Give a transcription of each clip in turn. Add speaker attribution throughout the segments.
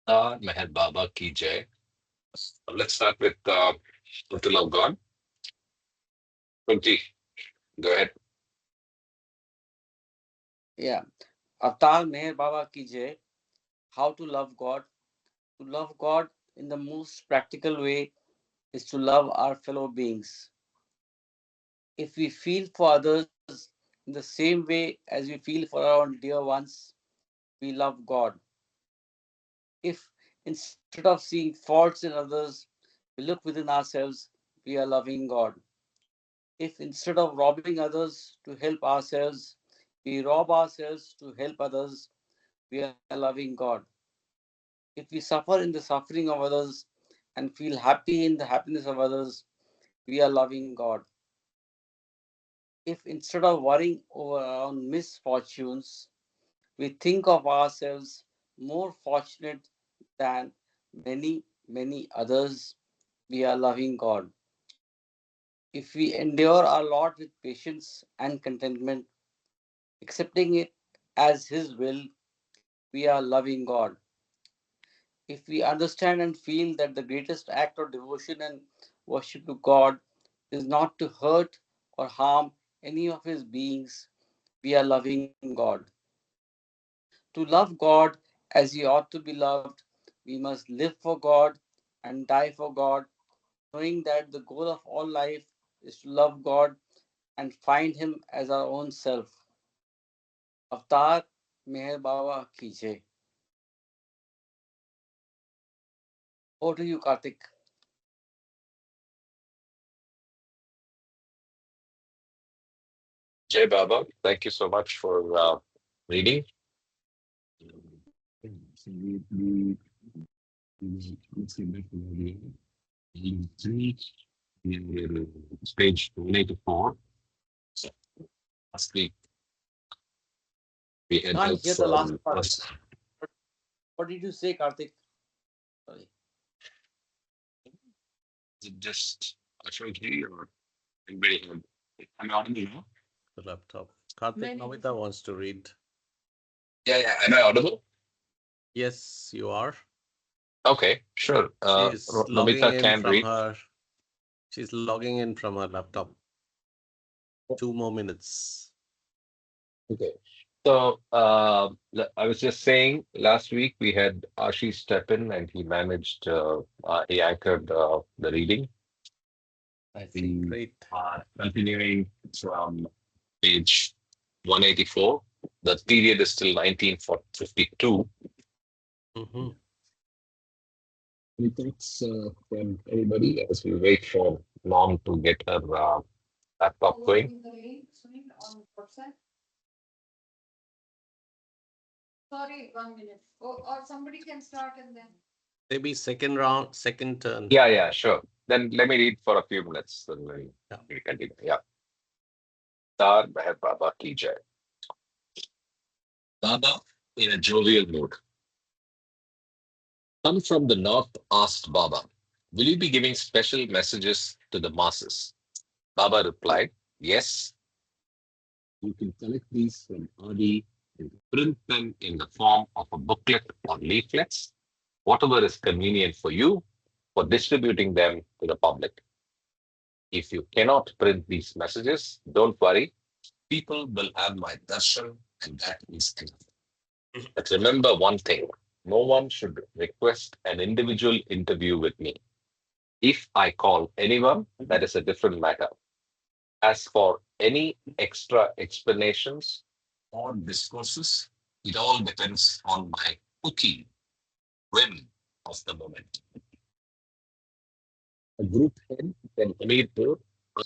Speaker 1: Meher Baba ki jai. Let's start with to love God. Kunti, go ahead.
Speaker 2: Yeah. Avatar Meher Baba ki jai. How to love God. To love God in the most practical way is to love our fellow beings. If we feel for others in the same way as we feel for our own dear ones, we love God. If instead of seeing faults in others, we look within ourselves, we are loving God. If instead of robbing others to help ourselves, we rob ourselves to help others, we are loving God. If we suffer in the suffering of others and feel happy in the happiness of others, we are loving God. If instead of worrying over our own misfortunes, we think of ourselves more fortunate than many others, we are loving God. If we endure our lot with patience and contentment, accepting it as His will, we are loving God. If we understand and feel that the greatest act of devotion and worship to God is not to hurt or harm any of His beings, we are loving God. To love God as He ought to be loved, we must live for God and die for God, knowing that the goal of all life is to love God and find Him as our own self. Avatar Meher Baba ki jai. Over to you, Karthik.
Speaker 1: Jai Baba, thank you so much for reading. So let's get back to where we are. In three, it's page 184. So last week we had
Speaker 2: Can't
Speaker 1: help
Speaker 2: hear the last
Speaker 1: from
Speaker 2: part.
Speaker 1: us.
Speaker 2: What did you say, Karthik? Sorry.
Speaker 1: Is it just Ashok or anybody have? Am I audible now?
Speaker 3: The laptop. Karthik Namita wants to read.
Speaker 1: Yeah, yeah. Am I audible?
Speaker 3: Yes, you are.
Speaker 1: Okay, sure.
Speaker 3: She's logging
Speaker 1: Nomita
Speaker 3: in
Speaker 1: can
Speaker 3: from
Speaker 1: read.
Speaker 3: her. She's logging in from her laptop. 2 more minutes.
Speaker 1: Okay. So I was just saying last week we had Ashish step in and he managed, he anchored the reading.
Speaker 3: I see.
Speaker 1: We
Speaker 3: Great.
Speaker 1: are continuing from page 184. The period is still 1952.
Speaker 3: Mm-hmm.
Speaker 1: Any thoughts from anybody as we wait for Mom to get her laptop going?
Speaker 4: Forwarding the link, Sunil, on WhatsApp. Sorry, 1 minute. Or somebody can start and then.
Speaker 3: Maybe second round, second turn.
Speaker 1: Yeah, yeah, sure. Then let me read for a few minutes and then
Speaker 3: Yeah.
Speaker 1: we continue. Yeah. Tar Meher Baba ki jai. Baba, in a jovial mood, come from the north, asked Baba, will you be giving special messages to the masses? Baba replied, yes, you can collect these from Adi and print them in the form of a booklet or leaflets, whatever is convenient for you, for distributing them to the public. If you cannot print these messages, don't worry. People will have my darshan, and that is enough. But remember one thing, no one should request an individual interview with me. If I call anyone, that is a different matter. As for any extra explanations or discourses, it all depends on my cookie whim of the moment. A group head from Hamirpur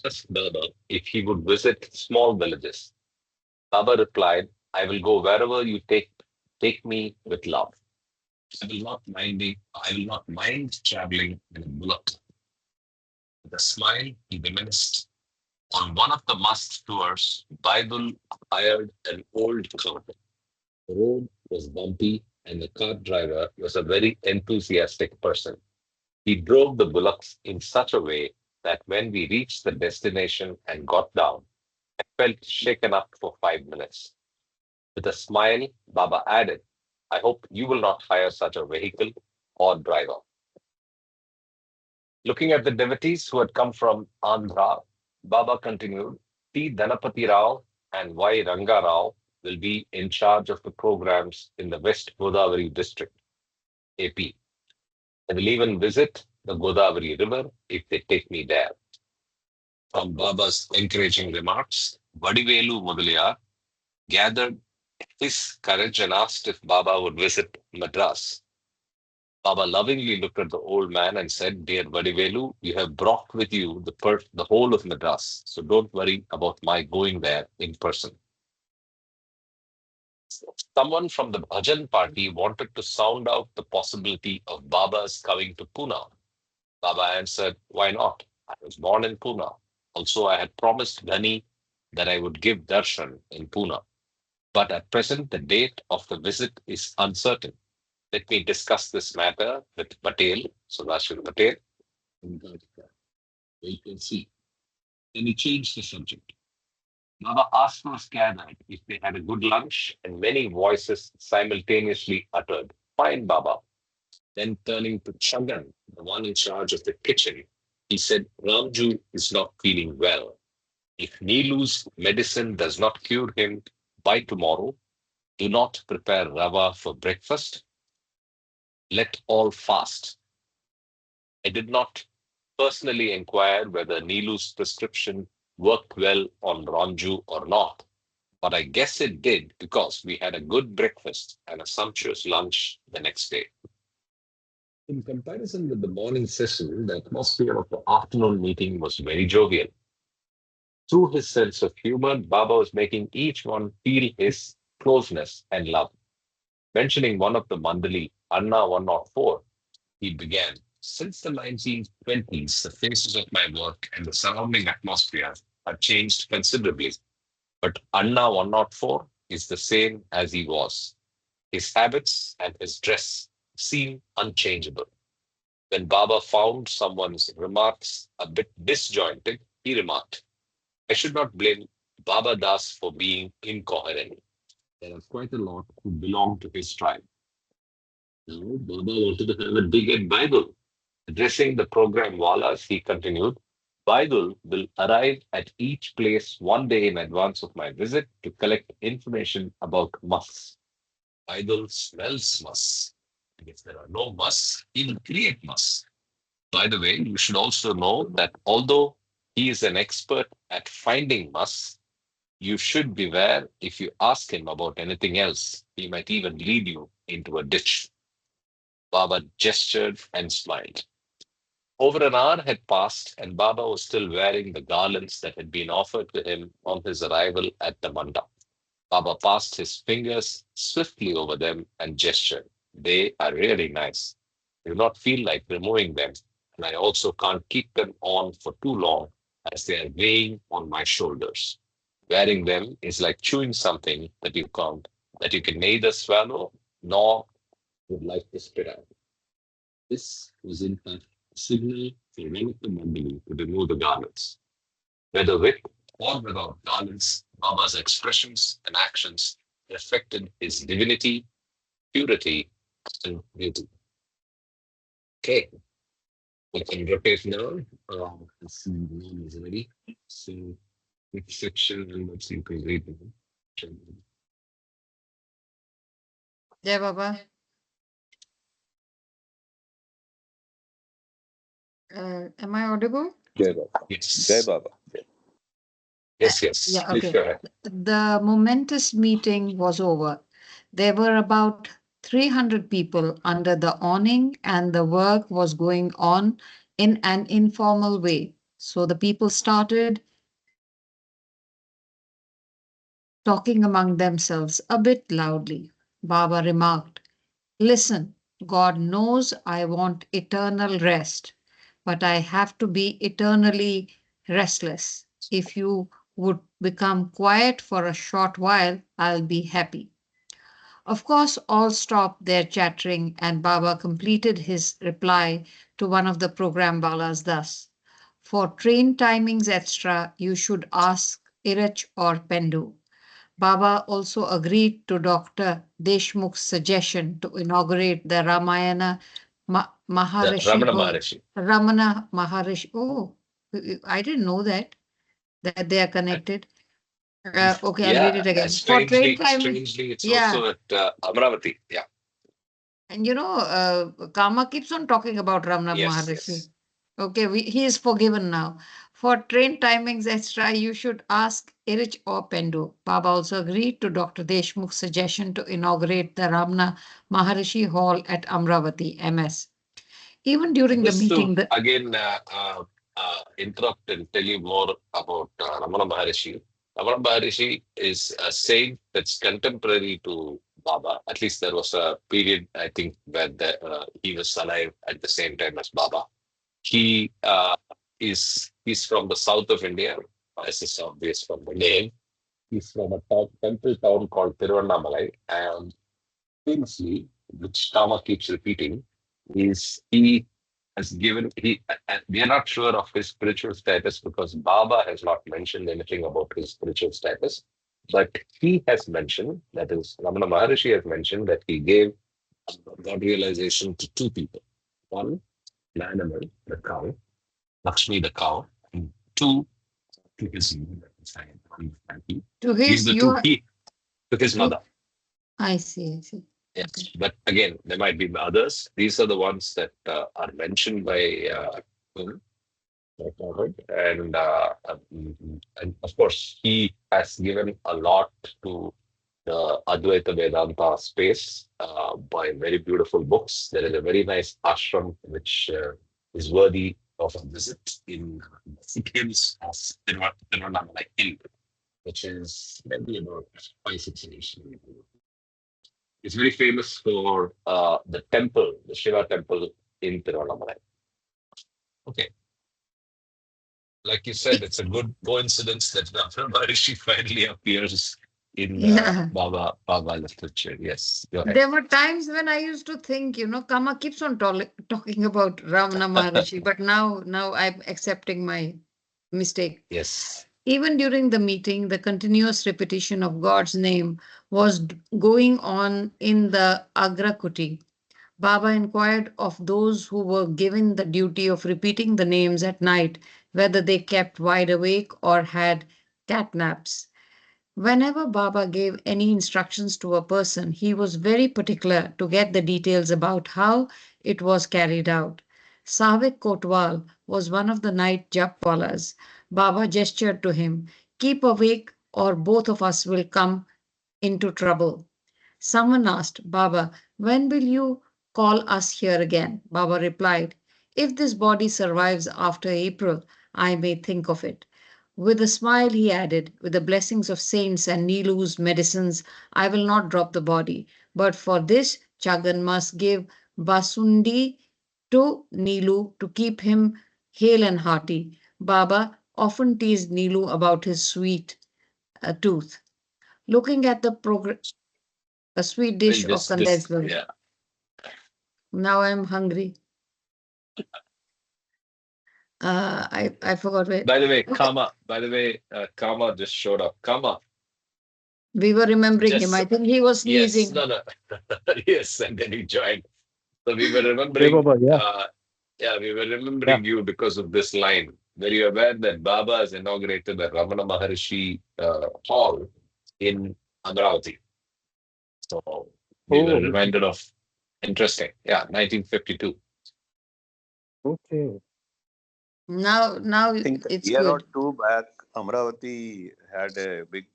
Speaker 1: asked Baba if he would visit small villages. Baba replied, I will go wherever you take me with love. I will not mind traveling in a bullock. With a smile, he reminisced. On one of the must tours, Bible hired an old cart. The road was bumpy, and the cart driver was a very enthusiastic person. He drove the bullocks in such a way that when we reached the destination and got down, I felt shaken up for 5 minutes. With a smile, Baba added, I hope you will not hire such a vehicle. or driver. Looking at the devotees who had come from Andhra, Baba continued, T. Dhanapati Rao and Y. Ranga Rao will be in charge of the programs in the West Godavari district, AP. I will even visit the Godavari River if they take me there. From Baba's encouraging remarks, Vadivelu Mudaliar gathered his courage and asked if Baba would visit Madras. Baba lovingly looked at the old man and said, Dear Vadivelu, you have brought with you the whole of Madras, so don't worry about my going there in person. Someone from the Bhajan party wanted to sound out the possibility of Baba's coming to Pune. Baba answered, Why not? I was born in Pune. Also, I had promised Ghani that I would give darshan in Pune. But at present, the date of the visit is uncertain. Let me discuss this matter with Patel, Subhashir Patel. Wait and see. Then he changed the subject. Baba asked those gathered if they had a good lunch, and many voices simultaneously uttered, Fine, Baba. Then turning to Chagan, the one in charge of the kitchen, he said, Ramju is not feeling well. If Neelu's medicine does not cure him by tomorrow, do not prepare rava for breakfast. Let all fast. I did not personally inquire whether Neelu's prescription worked well on Ranju or not, but I guess it did because we had a good breakfast and a sumptuous lunch the next day. In comparison with the morning session, the atmosphere of the afternoon meeting was very jovial. Through his sense of humor, Baba was making each one feel his closeness and love. Mentioning one of the mandali, Anna 104, he began, Since the 1920s, the faces of my work and the surrounding atmosphere have changed considerably, but Anna 104 is the same as he was. His habits and his dress seem unchangeable. When Baba found someone's remarks a bit disjointed, he remarked, I should not blame Baba Das for being incoherent. There are quite a lot who belong to his tribe. Now, Baba wanted to have a dig at Bible. Addressing the program Walas, he continued, Bible will arrive at each place one day in advance of my visit to collect information about muss. Bible smells muss. And if there are no muss, he will create muss. By the way, you should also know that although he is an expert at finding muss, you should beware if you ask him about anything else. He might even lead you into a ditch. Baba gestured and smiled. Over an hour had passed, and Baba was still wearing the garlands that had been offered to him on his arrival at the mandap. Baba passed his fingers swiftly over them and gestured. They are really nice. I do not feel like removing them, and I also can't keep them on for too long as they are weighing on my shoulders. Wearing them is like chewing something that you can neither swallow nor would like to spit out. This was in fact a signal for one of the mandali to remove the garments. Whether with or without garments, Baba's expressions and actions reflected his divinity, purity, and beauty. Okay, we can rotate now. Let's see, the name is ready. So, which section and let's see, you can read them.
Speaker 5: Jai Baba. Am I audible?
Speaker 6: Jai Baba.
Speaker 1: Yes.
Speaker 6: Jai Baba.
Speaker 1: Yes, yes.
Speaker 5: Yeah,
Speaker 1: Please
Speaker 5: okay.
Speaker 1: go ahead.
Speaker 5: The momentous meeting was over. There were about 300 people under the awning, and the work was going on in an informal way. So the people started talking among themselves a bit loudly. Baba remarked, Listen, God knows I want eternal rest, but I have to be eternally restless. If you would become quiet for a short while, I'll be happy. Of course, all stopped their chattering, and Baba completed his reply to one of the program balas thus For train timings extra, you should ask Irach or Pendu. Baba also agreed to Dr. Deshmukh's suggestion to inaugurate the Ramayana Maharishi
Speaker 1: Ramana
Speaker 5: Hall.
Speaker 1: Maharishi.
Speaker 5: Ramana Maharishi. Oh, I didn't know that they are connected. Okay, I'll read
Speaker 1: Yeah,
Speaker 5: it again. For train
Speaker 1: strangely,
Speaker 5: time,
Speaker 1: it's
Speaker 5: yeah.
Speaker 1: also at Amravati. Yeah.
Speaker 5: And Kama keeps on talking about Ramana
Speaker 1: Yes,
Speaker 5: Maharishi.
Speaker 1: yes.
Speaker 5: Okay, he is forgiven now. For train timings extra, you should ask Irich or Pendu. Baba also agreed to Dr. Deshmukh's suggestion to inaugurate the Ramana Maharishi Hall at Amravati, MS. Even during the
Speaker 1: Just to
Speaker 5: meeting,
Speaker 1: again interrupt and tell you more about Ramana Maharishi. Ramana Maharishi is a saint that's contemporary to Baba. At least there was a period, I think, where he was alive at the same time as Baba. He he's from the south of India, as is obvious from the name. He's from a temple town called Tiruvannamalai, and famously, which Tama keeps repeating, is he has given we are not sure of his spiritual status because Baba has not mentioned anything about his spiritual status, but he has mentioned, that is, Ramana Maharishi has mentioned that he gave God realization to two people. One, an animal, the cow, Lakshmi the cow, and two, to his mother.
Speaker 5: to
Speaker 1: These
Speaker 5: his,
Speaker 1: are the
Speaker 5: you
Speaker 1: two
Speaker 5: are,
Speaker 1: he to his
Speaker 5: to,
Speaker 1: mother.
Speaker 5: I see. Okay.
Speaker 1: Yes, but again, there might be others. These are the ones that are mentioned by him, by Prophet. And of course, he has given a lot to the Advaita Vedanta space by very beautiful books. There is a very nice ashram which is worthy of a visit in the foothills of Tiruvannamalai Hill, which is maybe about 5-6 years. It's very famous for the temple, the Shiva temple in Tiruvannamalai. Okay, like you said, it's a good coincidence that Ramana Maharishi finally appears in
Speaker 5: Yeah.
Speaker 1: Baba literature. Yes, go ahead.
Speaker 5: There were times when I used to think, Kama keeps on talking about Ramana Maharishi, but now I'm accepting my mistake.
Speaker 1: Yes.
Speaker 5: Even during the meeting, the continuous repetition of God's name was going on in the Agrakuti. Baba inquired of those who were given the duty of repeating the names at night whether they kept wide awake or had cat naps. Whenever Baba gave any instructions to a person, he was very particular to get the details about how it was carried out. Savik Kotwal was one of the night japwalas. Baba gestured to him, "Keep awake, or both of us will come into trouble." Someone asked, "Baba, when will you call us here again?" Baba replied, "If this body survives after April, I may think of it." With a smile, he added, "With the blessings of saints and Nilu's medicines, I will not drop the body. But for this, Chagan must give Basundi to Nilu to keep him hale and hearty." Baba often teased Nilu about his sweet tooth. Looking at the a sweet dish of condensed milk.
Speaker 1: Yeah.
Speaker 5: Now I'm hungry. I forgot where.
Speaker 1: By the way,
Speaker 5: Okay.
Speaker 1: Kama just showed up. Kama,
Speaker 5: We were remembering him.
Speaker 1: just
Speaker 5: I think he was
Speaker 1: yes,
Speaker 5: sneezing.
Speaker 1: no, no, yes, and then he joined. So we were
Speaker 6: Hey,
Speaker 1: remembering.
Speaker 6: Baba, yeah,
Speaker 1: Yeah, we were
Speaker 6: yeah.
Speaker 1: remembering you because of this line. Were you aware that Baba has inaugurated the Ramana Maharishi Hall in Amravati? So we were
Speaker 6: Oh,
Speaker 1: reminded of interesting. Yeah, 1952.
Speaker 6: okay.
Speaker 5: Now
Speaker 7: I think a
Speaker 5: it's
Speaker 7: year or
Speaker 5: good.
Speaker 7: two back, Amravati had a big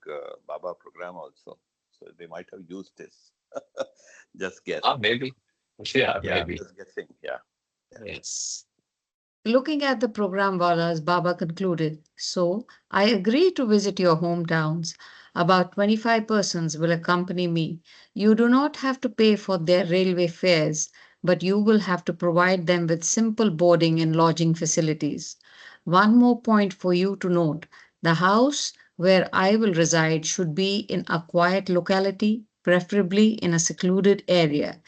Speaker 7: Baba program also. So they might have used this. Just guess.
Speaker 1: Maybe. Yeah,
Speaker 7: Yeah, I'm
Speaker 1: maybe.
Speaker 7: just guessing. Yeah. Yeah.
Speaker 1: Yes.
Speaker 5: Looking at the program Walas, Baba concluded, "So I agree to visit your hometowns. About 25 persons will accompany me. You do not have to pay for their railway fares, but you will have to provide them with simple boarding and lodging facilities. One more point for you to note: the house where I will reside should be in a quiet locality, preferably in a secluded area.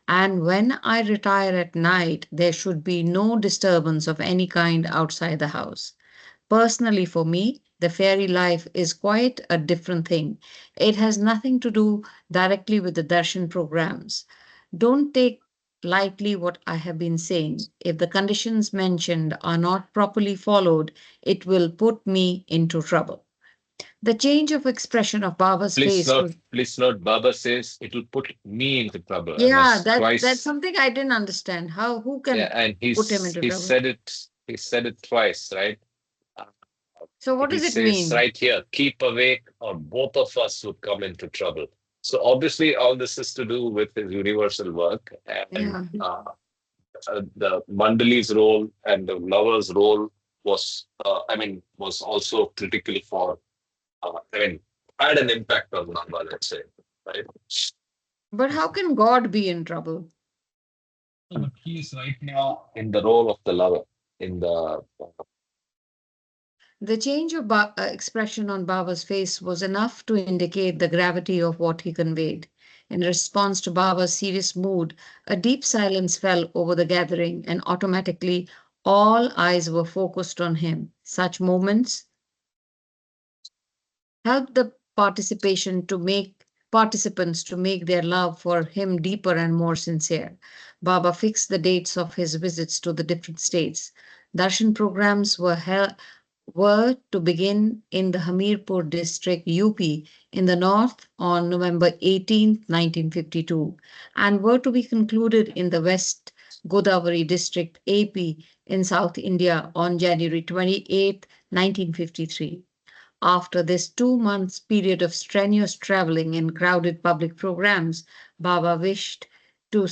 Speaker 5: And when I retire at night, there should be no disturbance of any kind outside the house. Personally, for me, the fairy life is quite a different thing. It has nothing to do directly with the darshan programs. Don't take lightly what I have been saying. If the conditions mentioned are not properly followed, it will put me into trouble. The change of expression of Baba's face was,
Speaker 1: Please note, Baba says it will put me into trouble. I
Speaker 5: yeah,
Speaker 1: must
Speaker 5: that's
Speaker 1: twice.
Speaker 5: something I didn't understand. Who
Speaker 1: Yeah,
Speaker 5: can
Speaker 1: and
Speaker 5: put him into
Speaker 1: he
Speaker 5: trouble?
Speaker 1: said it. He said it twice, right? Uh,
Speaker 5: So what
Speaker 1: He
Speaker 5: does it
Speaker 1: says
Speaker 5: mean?
Speaker 1: right here, keep awake, or both of us would come into trouble. So obviously, all this is to do with his universal work, and
Speaker 5: Yeah.
Speaker 1: the mandali's role and the lover's role was, was also critical for, had an impact on Namba, let's say, right?
Speaker 5: But how can God be in trouble?
Speaker 1: But he is right now in the role of the lover, in the
Speaker 5: The change of expression on Baba's face was enough to indicate the gravity of what he conveyed. In response to Baba's serious mood, a deep silence fell over the gathering, and automatically all eyes were focused on him. Such moments helped the participants to make their love for him deeper and more sincere. Baba fixed the dates of his visits to the different states. Darshan programs were to begin in the Hamirpur district, UP, in the north on November 18, 1952, and were to be concluded in the West Godavari district, AP, in South India on January 28, 1953. After this 2 months period of strenuous traveling and crowded public programs, Baba wished to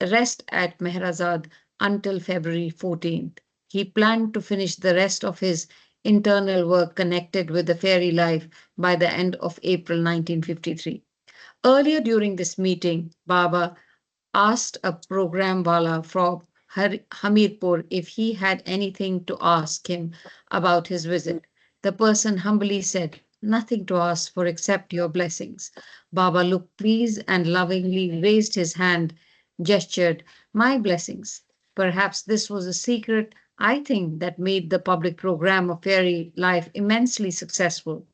Speaker 5: rest at Mehrazad until February 14th. He planned to finish the rest of his internal work connected with the fairy life by the end of April 1953. Earlier during this meeting, Baba asked a program wala from Hamirpur if he had anything to ask him about his visit. The person humbly said, "Nothing to ask for except your blessings." Baba looked pleased and lovingly raised his hand, gestured, "My blessings." Perhaps this was a secret, I think, that made the public program of fairy life immensely successful.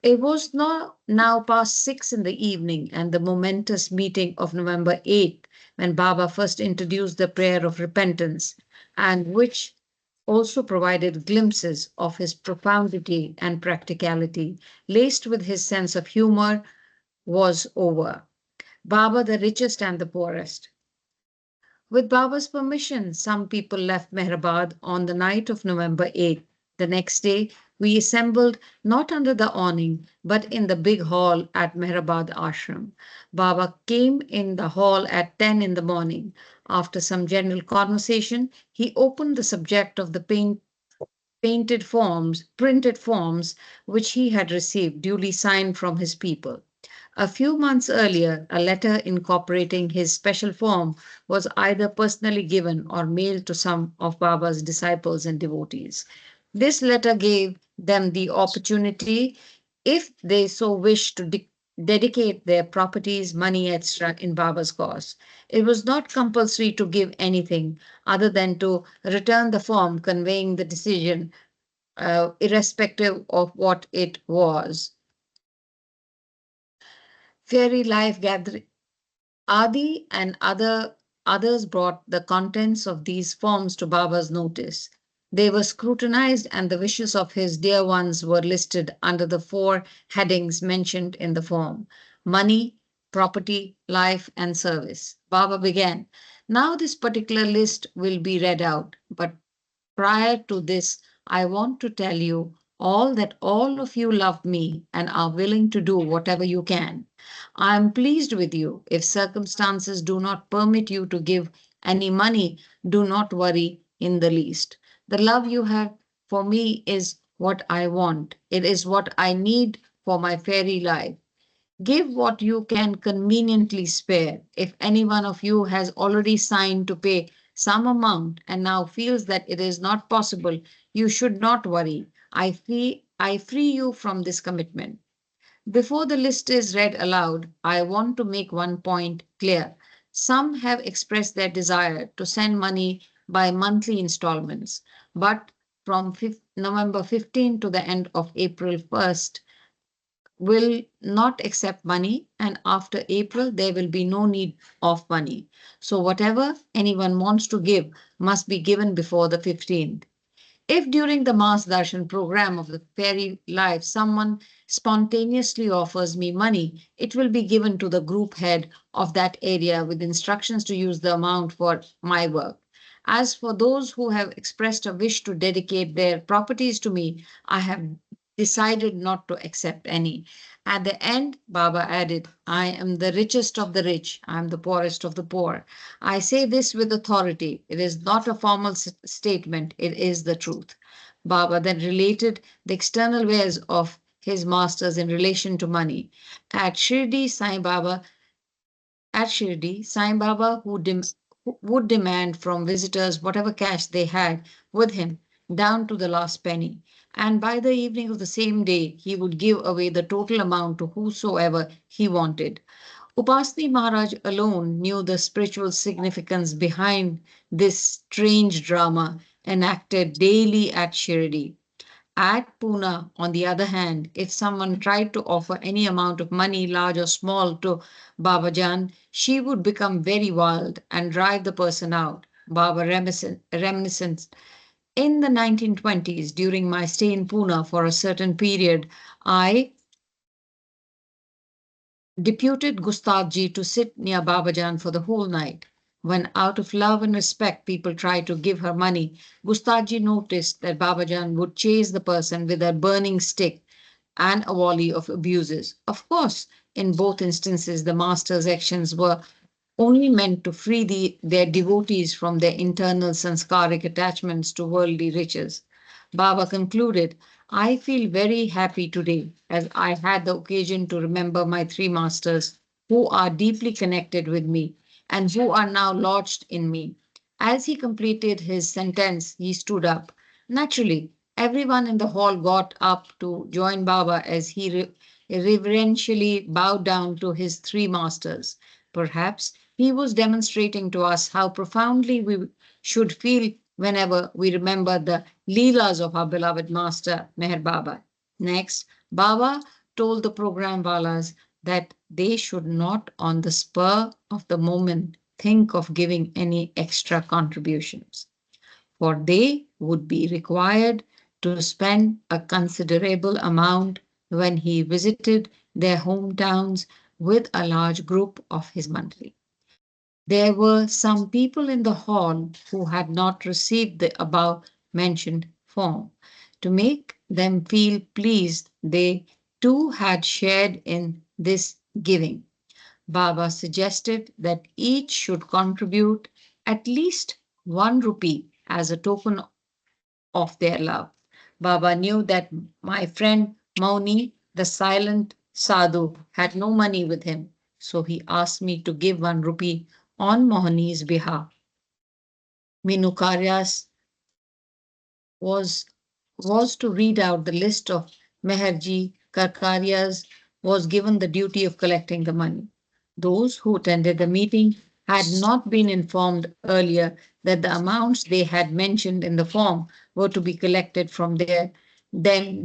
Speaker 5: It was now past 6 in the evening, and the momentous meeting of November 8th, when Baba first introduced the prayer of repentance, and which also provided glimpses of his profundity and practicality, laced with his sense of humor, was over. Baba, the richest and the poorest. With Baba's permission, some people left Mehrabad on the night of November 8th. The next day, we assembled not under the awning, but in the big hall at Mehrabad Ashram. Baba came in the hall at 10 in the morning. After some general conversation, he opened the subject of the printed forms which he had received, duly signed from his people. A few months earlier, a letter incorporating his special form was either personally given or mailed to some of Baba's disciples and devotees. This letter gave them the opportunity, if they so wished, to dedicate their properties, money, etc., in Baba's cause. It was not compulsory to give anything other than to return the form conveying the decision, irrespective of what it was. Fairy life gathering. Adi and others brought the contents of these forms to Baba's notice. They were scrutinized, and the wishes of his dear ones were listed under the four headings mentioned in the form: money, property, life, and service. Baba began, "Now this particular list will be read out, but prior to this, I want to tell you all that all of you love me and are willing to do whatever you can. I am pleased with you. If circumstances do not permit you to give any money, do not worry in the least. The love you have for me is what I want. It is what I need for my fairy life. Give what you can conveniently spare. If any one of you has already signed to pay some amount and now feels that it is not possible, you should not worry. I free you from this commitment." Before the list is read aloud, I want to make one point clear. Some have expressed their desire to send money by monthly installments, but from November 15 to the end of April 1st, will not accept money, and after April, there will be no need of money. So, whatever anyone wants to give must be given before the 15th. If during the Mass Darshan program of the fairy life someone spontaneously offers me money, it will be given to the group head of that area with instructions to use the amount for my work. As for those who have expressed a wish to dedicate their properties to me, I have decided not to accept any. At the end, Baba added, I am the richest of the rich, I am the poorest of the poor. I say this with authority. It is not a formal statement, it is the truth. Baba then related the external ways of his masters in relation to money. At Shirdi, Sai Baba who would demand from visitors whatever cash they had with him, down to the last penny. And by the evening of the same day, he would give away the total amount to whosoever he wanted. Upasni Maharaj alone knew the spiritual significance behind this strange drama enacted daily at Shirdi. At Pune, on the other hand, if someone tried to offer any amount of money, large or small, to Babajan, she would become very wild and drive the person out. Baba reminiscence. In the 1920s, during my stay in Pune for a certain period, I deputed Gustavji to sit near Babajan for the whole night. When, out of love and respect, people tried to give her money, Gustavji noticed that Babajan would chase the person with a burning stick and a volley of abuses. Of course, in both instances, the master's actions were only meant to free their devotees from their internal sanskaric attachments to worldly riches. Baba concluded, I feel very happy today as I had the occasion to remember my three masters who are deeply connected with me and who are now lodged in me. As he completed his sentence, he stood up. Naturally, everyone in the hall got up to join Baba as he reverentially bowed down to his three masters. Perhaps he was demonstrating to us how profoundly we should feel whenever we remember the Leelas of our beloved master, Meher Baba. Next, Baba told the program walas that they should not, on the spur of the moment, think of giving any extra contributions, for they would be required to spend a considerable amount when he visited their hometowns with a large group of his mandali. There were some people in the hall who had not received the above mentioned form. To make them feel pleased, they too had shared in this giving. Baba suggested that each should contribute at least 1 rupee as a token of their love. Baba knew that my friend Mauni, the silent sadhu, had no money with him, so he asked me to give 1 rupee on Mohani's behalf. Minukaryas was was to read out the list of Meherji Karkaryas, was given the duty of collecting the money. Those who attended the meeting had not been informed earlier that the amounts they had mentioned in the form were to be collected from them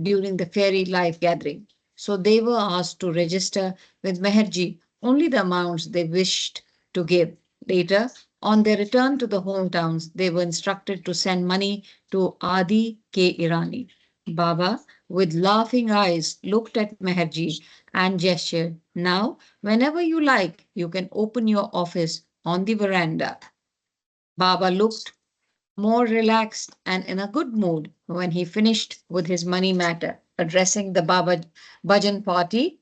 Speaker 5: during the fairy life gathering. So they were asked to register with Meherji only the amounts they wished to give. Later, on their return to the hometowns, they were instructed to send money to Adi K. Irani. Baba, with laughing eyes, looked at Meherji and gestured, Now, whenever you like, you can open your office on the veranda. Baba looked more relaxed and in a good mood when he finished with his money matter. Addressing the Baba Bhajan party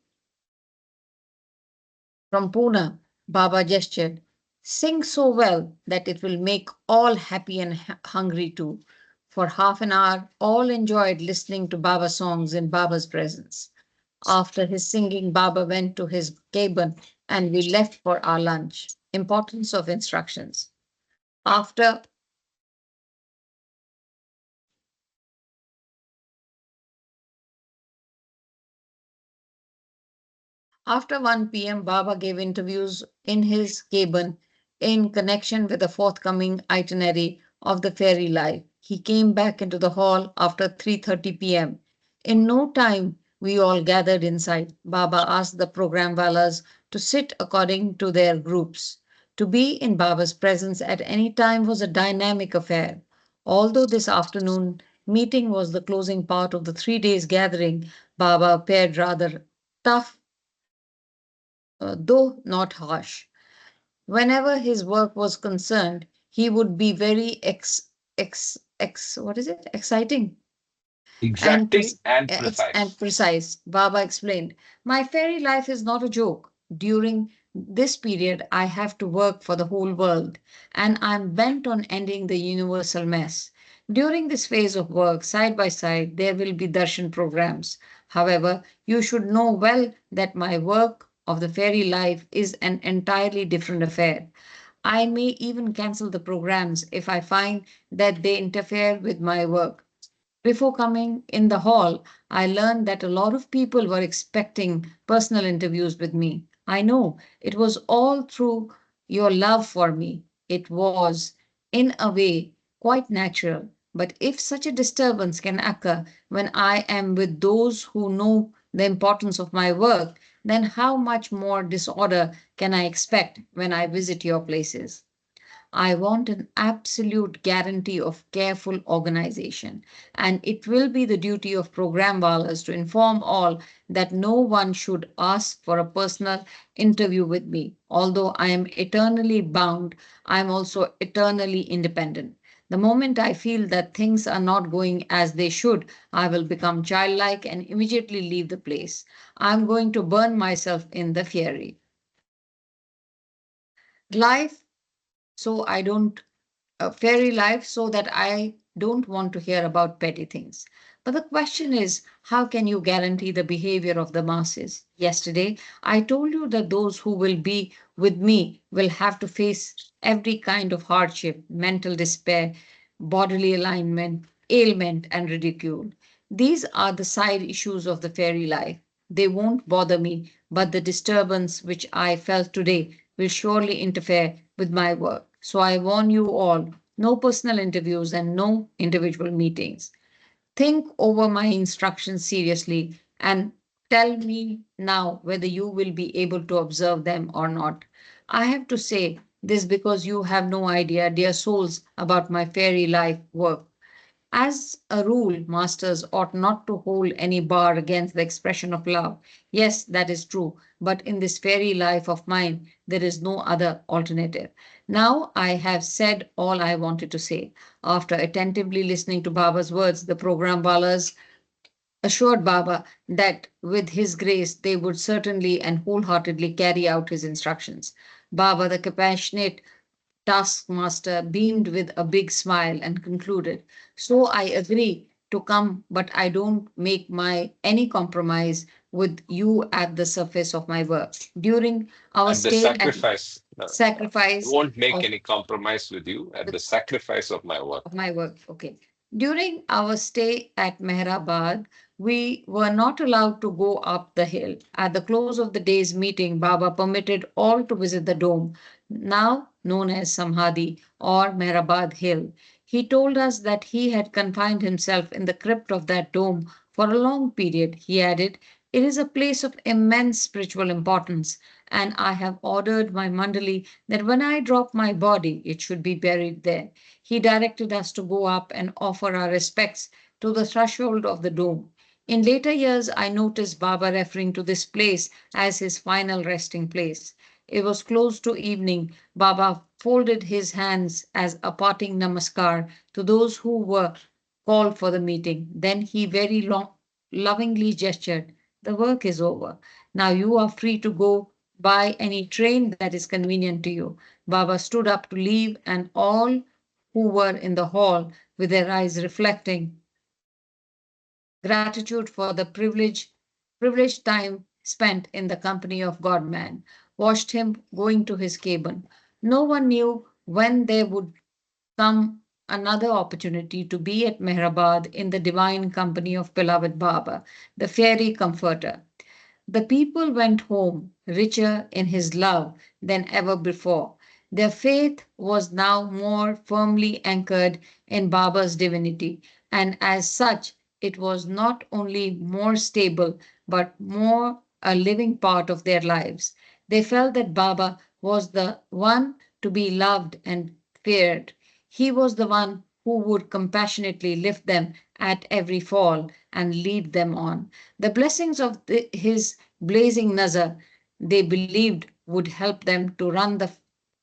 Speaker 5: from Pune, Baba gestured, Sing so well that it will make all happy and hungry too. For half an hour, all enjoyed listening to Baba songs in Baba's presence. After his singing, Baba went to his cabin and we left for our lunch. Importance of instructions. After After 1 p.m., Baba gave interviews in his cabin in connection with the forthcoming itinerary of the fairy life. He came back into the hall after 3:30 p.m. In no time, We all gathered inside. Baba asked the program walas to sit according to their groups. To be in Baba's presence at any time was a dynamic affair. Although this afternoon meeting was the closing part of the 3 days gathering, Baba appeared rather tough, though not harsh. Whenever his work was concerned, he would be very what is it? Exciting and
Speaker 1: Exacting and
Speaker 5: and
Speaker 1: precise.
Speaker 5: precise. Baba explained, my fairy life is not a joke. During this period, I have to work for the whole world, and I'm bent on ending the universal mess. During this phase of work, side by side, there will be darshan programs. However, you should know well that my work of the fairy life is an entirely different affair. I may even cancel the programs if I find that they interfere with my work. Before coming in the hall, I learned that a lot of people were expecting personal interviews with me. I know it was all through your love for me. It was, in a way, quite natural. But if such a disturbance can occur when I am with those who know the importance of my work, then how much more disorder can I expect when I visit your places? I want an absolute guarantee of careful organization, and it will be the duty of program wallahs to inform all that no one should ask for a personal interview with me. Although I am eternally bound, I am also eternally independent. The moment I feel that things are not going as they should, I will become childlike and immediately leave the place. I am going to burn myself in the fiery. Life, so I don't a fairy life so that I don't want to hear about petty things. But the question is, how can you guarantee the behavior of the masses? Yesterday, I told you that those who will be with me will have to face every kind of hardship, mental despair, bodily alignment, ailment, and ridicule. These are the side issues of the fairy life. They won't bother me, but the disturbance which I felt today will surely interfere with my work. So I warn you all, no personal interviews and no individual meetings. Think over my instructions seriously and tell me now whether you will be able to observe them or not. I have to say this because you have no idea, dear souls, about my fairy life work. As a rule, masters ought not to hold any bar against the expression of love. Yes, that is true, but in this fairy life of mine, there is no other alternative. Now I have said all I wanted to say. After attentively listening to Baba's words, the program ballers assured Baba that with his grace they would certainly and wholeheartedly carry out his instructions. Baba, the compassionate taskmaster, beamed with a big smile and concluded, so I agree to come, but I don't make my any compromise with you at the surface of my work. During our
Speaker 1: At the
Speaker 5: stay at
Speaker 1: sacrifice, I
Speaker 5: sacrifice
Speaker 1: won't make
Speaker 5: of
Speaker 1: any compromise with you at the sacrifice of my work.
Speaker 5: of my work. Okay. During our stay at Mehrabad, we were not allowed to go up the hill. At the close of the day's meeting, Baba permitted all to visit the dome, now known as Samhadi or Mehrabad Hill. He told us that he had confined himself in the crypt of that dome for a long period. He added, it is a place of immense spiritual importance, and I have ordered my mandali that when I drop my body, it should be buried there. He directed us to go up and offer our respects to the threshold of the dome. In later years, I noticed Baba referring to this place as his final resting place. It was close to evening. Baba folded his hands as a parting namaskar to those who were called for the meeting. Then he very lovingly gestured, the work is over. Now you are free to go by any train that is convenient to you. Baba stood up to leave, and all who were in the hall, with their eyes reflecting gratitude for the privileged time spent in the company of God man, watched him going to his cabin. No one knew when there would come another opportunity to be at Mehrabad in the divine company of beloved Baba, the fairy comforter. The people went home richer in his love than ever before. Their faith was now more firmly anchored in Baba's divinity, and as such, it was not only more stable, but more a living part of their lives. They felt that Baba was the one to be loved and feared. He was the one who would compassionately lift them at every fall and lead them on. The blessings of his blazing nazar, they believed, would help them to run the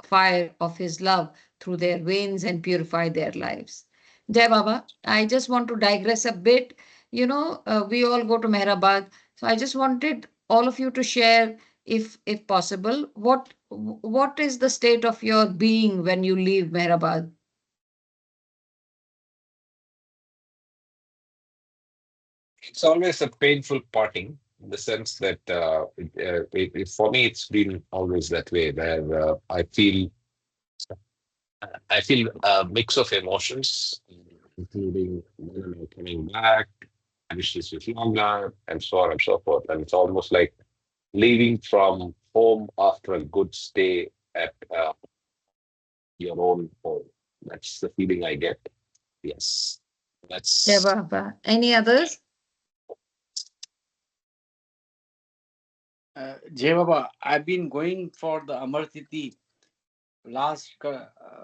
Speaker 5: fire of his love through their veins and purify their lives. Jai Baba, I just want to digress a bit. We all go to Mehrabad, so I just wanted all of you to share, if possible, what is the state of your being when you leave Mehrabad?
Speaker 1: It's always a painful parting in the sense that for me it's been always that way where I feel a mix of emotions, including when am I coming back, I wish this was longer, and so on and so forth. And it's almost like leaving from home after a good stay at your own home. That's the feeling I get. Yes,
Speaker 5: Jai
Speaker 1: that's
Speaker 5: Baba. Any others?
Speaker 2: Jai Baba, I've been going for the Amar Titi last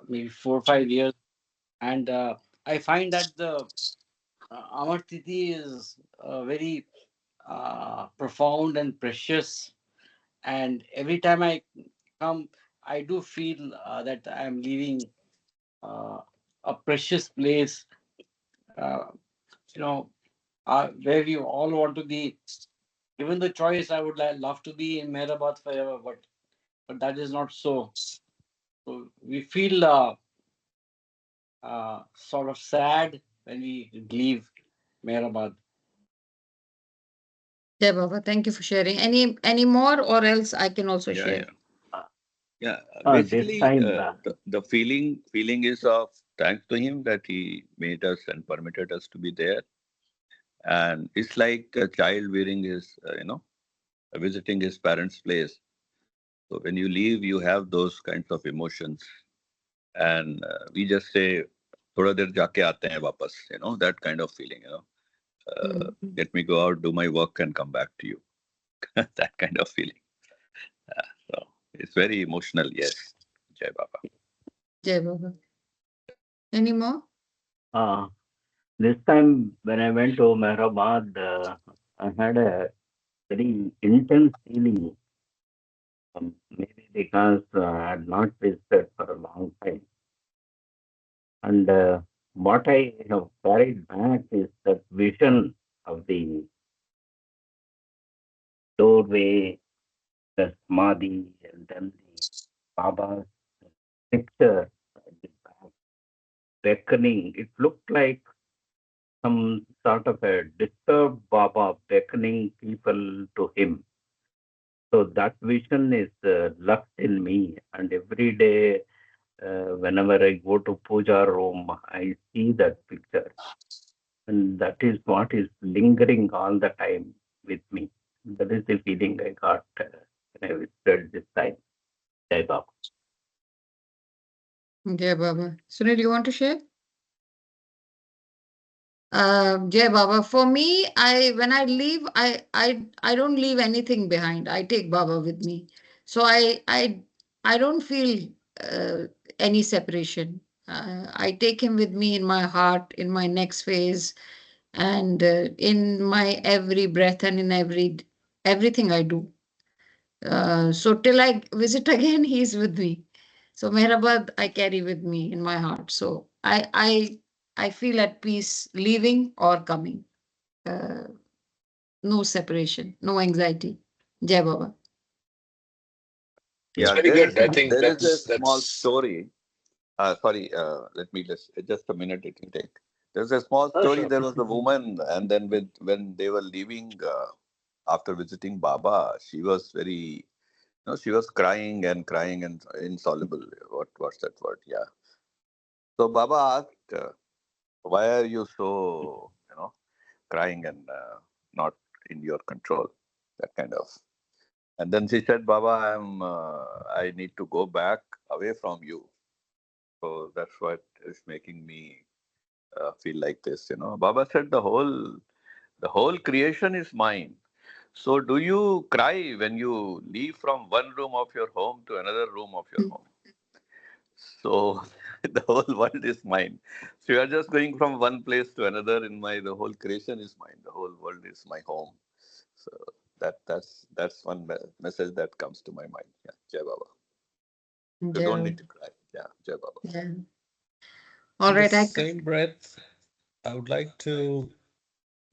Speaker 2: maybe 4 or 5 years, and I find that the Amar Titi is very profound and precious. And every time I come, I do feel that I am leaving uh, a precious place, uh, you know, where we all want to be. Given the choice, I would love to be in Mehrabad forever, but that is not so. So we feel sort of sad when we leave Mehrabad.
Speaker 5: Jai Baba, thank you for sharing. Any more, or else I can also
Speaker 7: Yeah,
Speaker 5: share.
Speaker 7: yeah. Yeah,
Speaker 6: This
Speaker 7: basically,
Speaker 6: time,
Speaker 7: the feeling is of thanks to him that he made us and permitted us to be there, and it's like a child wearing his, visiting his parents' place. So when you leave, you have those kinds of emotions, and we just say, "थोड़ा देर जाके आते हैं वापस," that kind of feeling,
Speaker 5: Mm.
Speaker 7: let me go out, do my work, and come back to you. That kind of feeling. So it's very emotional, yes, Jai Baba.
Speaker 5: Jai Baba. Any more?
Speaker 6: uh, this time when I went to Mehrabad, I had a very intense feeling. Maybe because I had not visited for a long time, and what I have carried back is that vision of the doorway, the samadhi, and then the Baba's picture at the back beckoning. It looked like some sort of a disturbed Baba beckoning people to him. So that vision is left in me, and every day, whenever I go to puja room, I see that picture, and that is what is lingering all the time with me. That is the feeling I got when I visited this time. Jai Baba.
Speaker 5: Jai Baba. Sunil, you want to share? Jai Baba. For me, when I leave, I don't leave anything behind. I take Baba with me, so I don't feel uh, any separation. I take him with me in my heart, in my next phase, and in my every breath and in everything I do. So till I visit again, he's with me. So Mehrabad, I carry with me in my heart. So I feel at peace leaving or coming. Uh, no separation, no anxiety. Jai Baba.
Speaker 1: it's
Speaker 7: Yeah,
Speaker 1: very
Speaker 7: there
Speaker 1: good.
Speaker 7: is
Speaker 1: I think
Speaker 7: there is a small
Speaker 1: that's
Speaker 7: story. Sorry, let me just a minute. It will take. There's a small
Speaker 6: Oh,
Speaker 7: story.
Speaker 6: sure.
Speaker 7: There was a woman, and then when they were leaving after visiting Baba, she was very, she was crying and insoluble. What's that word? Yeah. So Baba asked, "Why are you so, crying and not in your control?" That kind of. And then she said, "Baba, I need to go back away from you. So that's what is making me feel like this. Baba said the whole creation is mine. So do you cry when you leave from one room of your home to another room of your home? So the whole world is mine. So you are just going from one place to another in the whole creation is mine. The whole world is my home. So that's one message that comes to my mind. Yeah, Jai Baba. You don't
Speaker 5: Yeah.
Speaker 7: need to cry. Yeah, Jai Baba.
Speaker 5: Yeah. All
Speaker 3: In the
Speaker 5: right.
Speaker 3: same breath, I would like to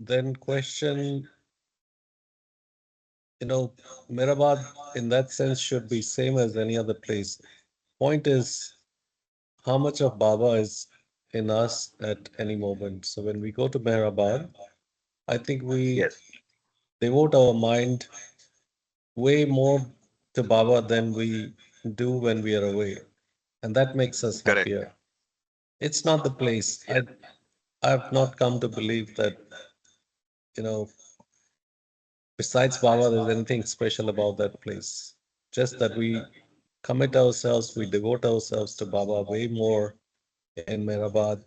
Speaker 3: then question, you know, Mirabad in that sense should be same as any other place. Point is how much of Baba is in us at any moment. So when we go to Mehrabad, I think we
Speaker 7: Yes,
Speaker 3: devote our mind way more to Baba than we do when we are away. And that makes us
Speaker 7: correct.
Speaker 3: happier. It's not the place. I've not come to believe that, you know, besides Baba, there's anything special about that place. Just that we commit ourselves, we devote ourselves to Baba way more in Mehrabad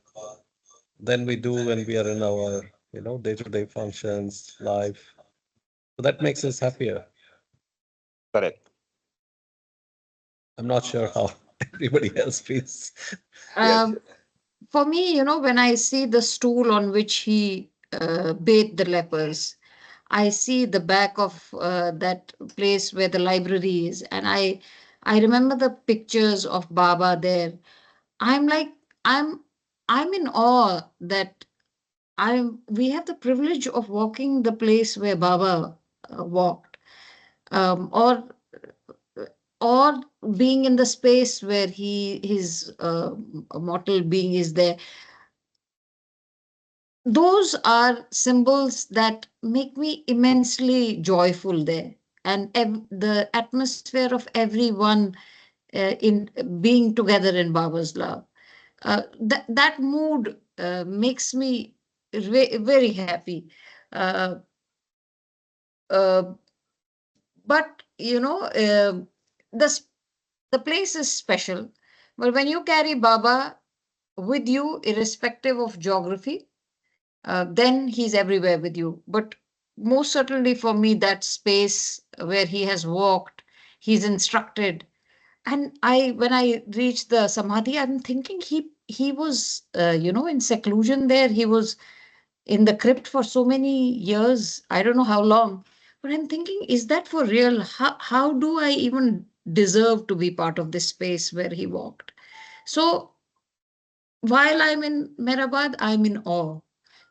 Speaker 3: than we do when we are in our, day-to-day functions, life. So that makes us happier.
Speaker 7: Correct.
Speaker 3: I'm not sure how everybody else feels.
Speaker 7: Yes,
Speaker 5: Um, for me, when I see the stool on which he bathed the lepers, I see the back of that place where the library is, and I remember the pictures of Baba there. I'm like, I'm I'm in awe that we have the privilege of walking the place where Baba walked, or being in the space where his mortal being is there. Those are symbols that make me immensely joyful there, and the atmosphere of everyone in being together in Baba's love. That mood makes me very happy. Uh, uh, but the the place is special. But when you carry Baba with you, irrespective of geography, then he's everywhere with you. But most certainly for me, that space where he has walked, he's instructed. And when I reached the Samadhi, I'm thinking he was, in seclusion there. He was in the crypt for so many years. I don't know how long. But I'm thinking, is that for real? How do I even deserve to be part of this space where he walked? So while I'm in Mehrabad, I'm in awe.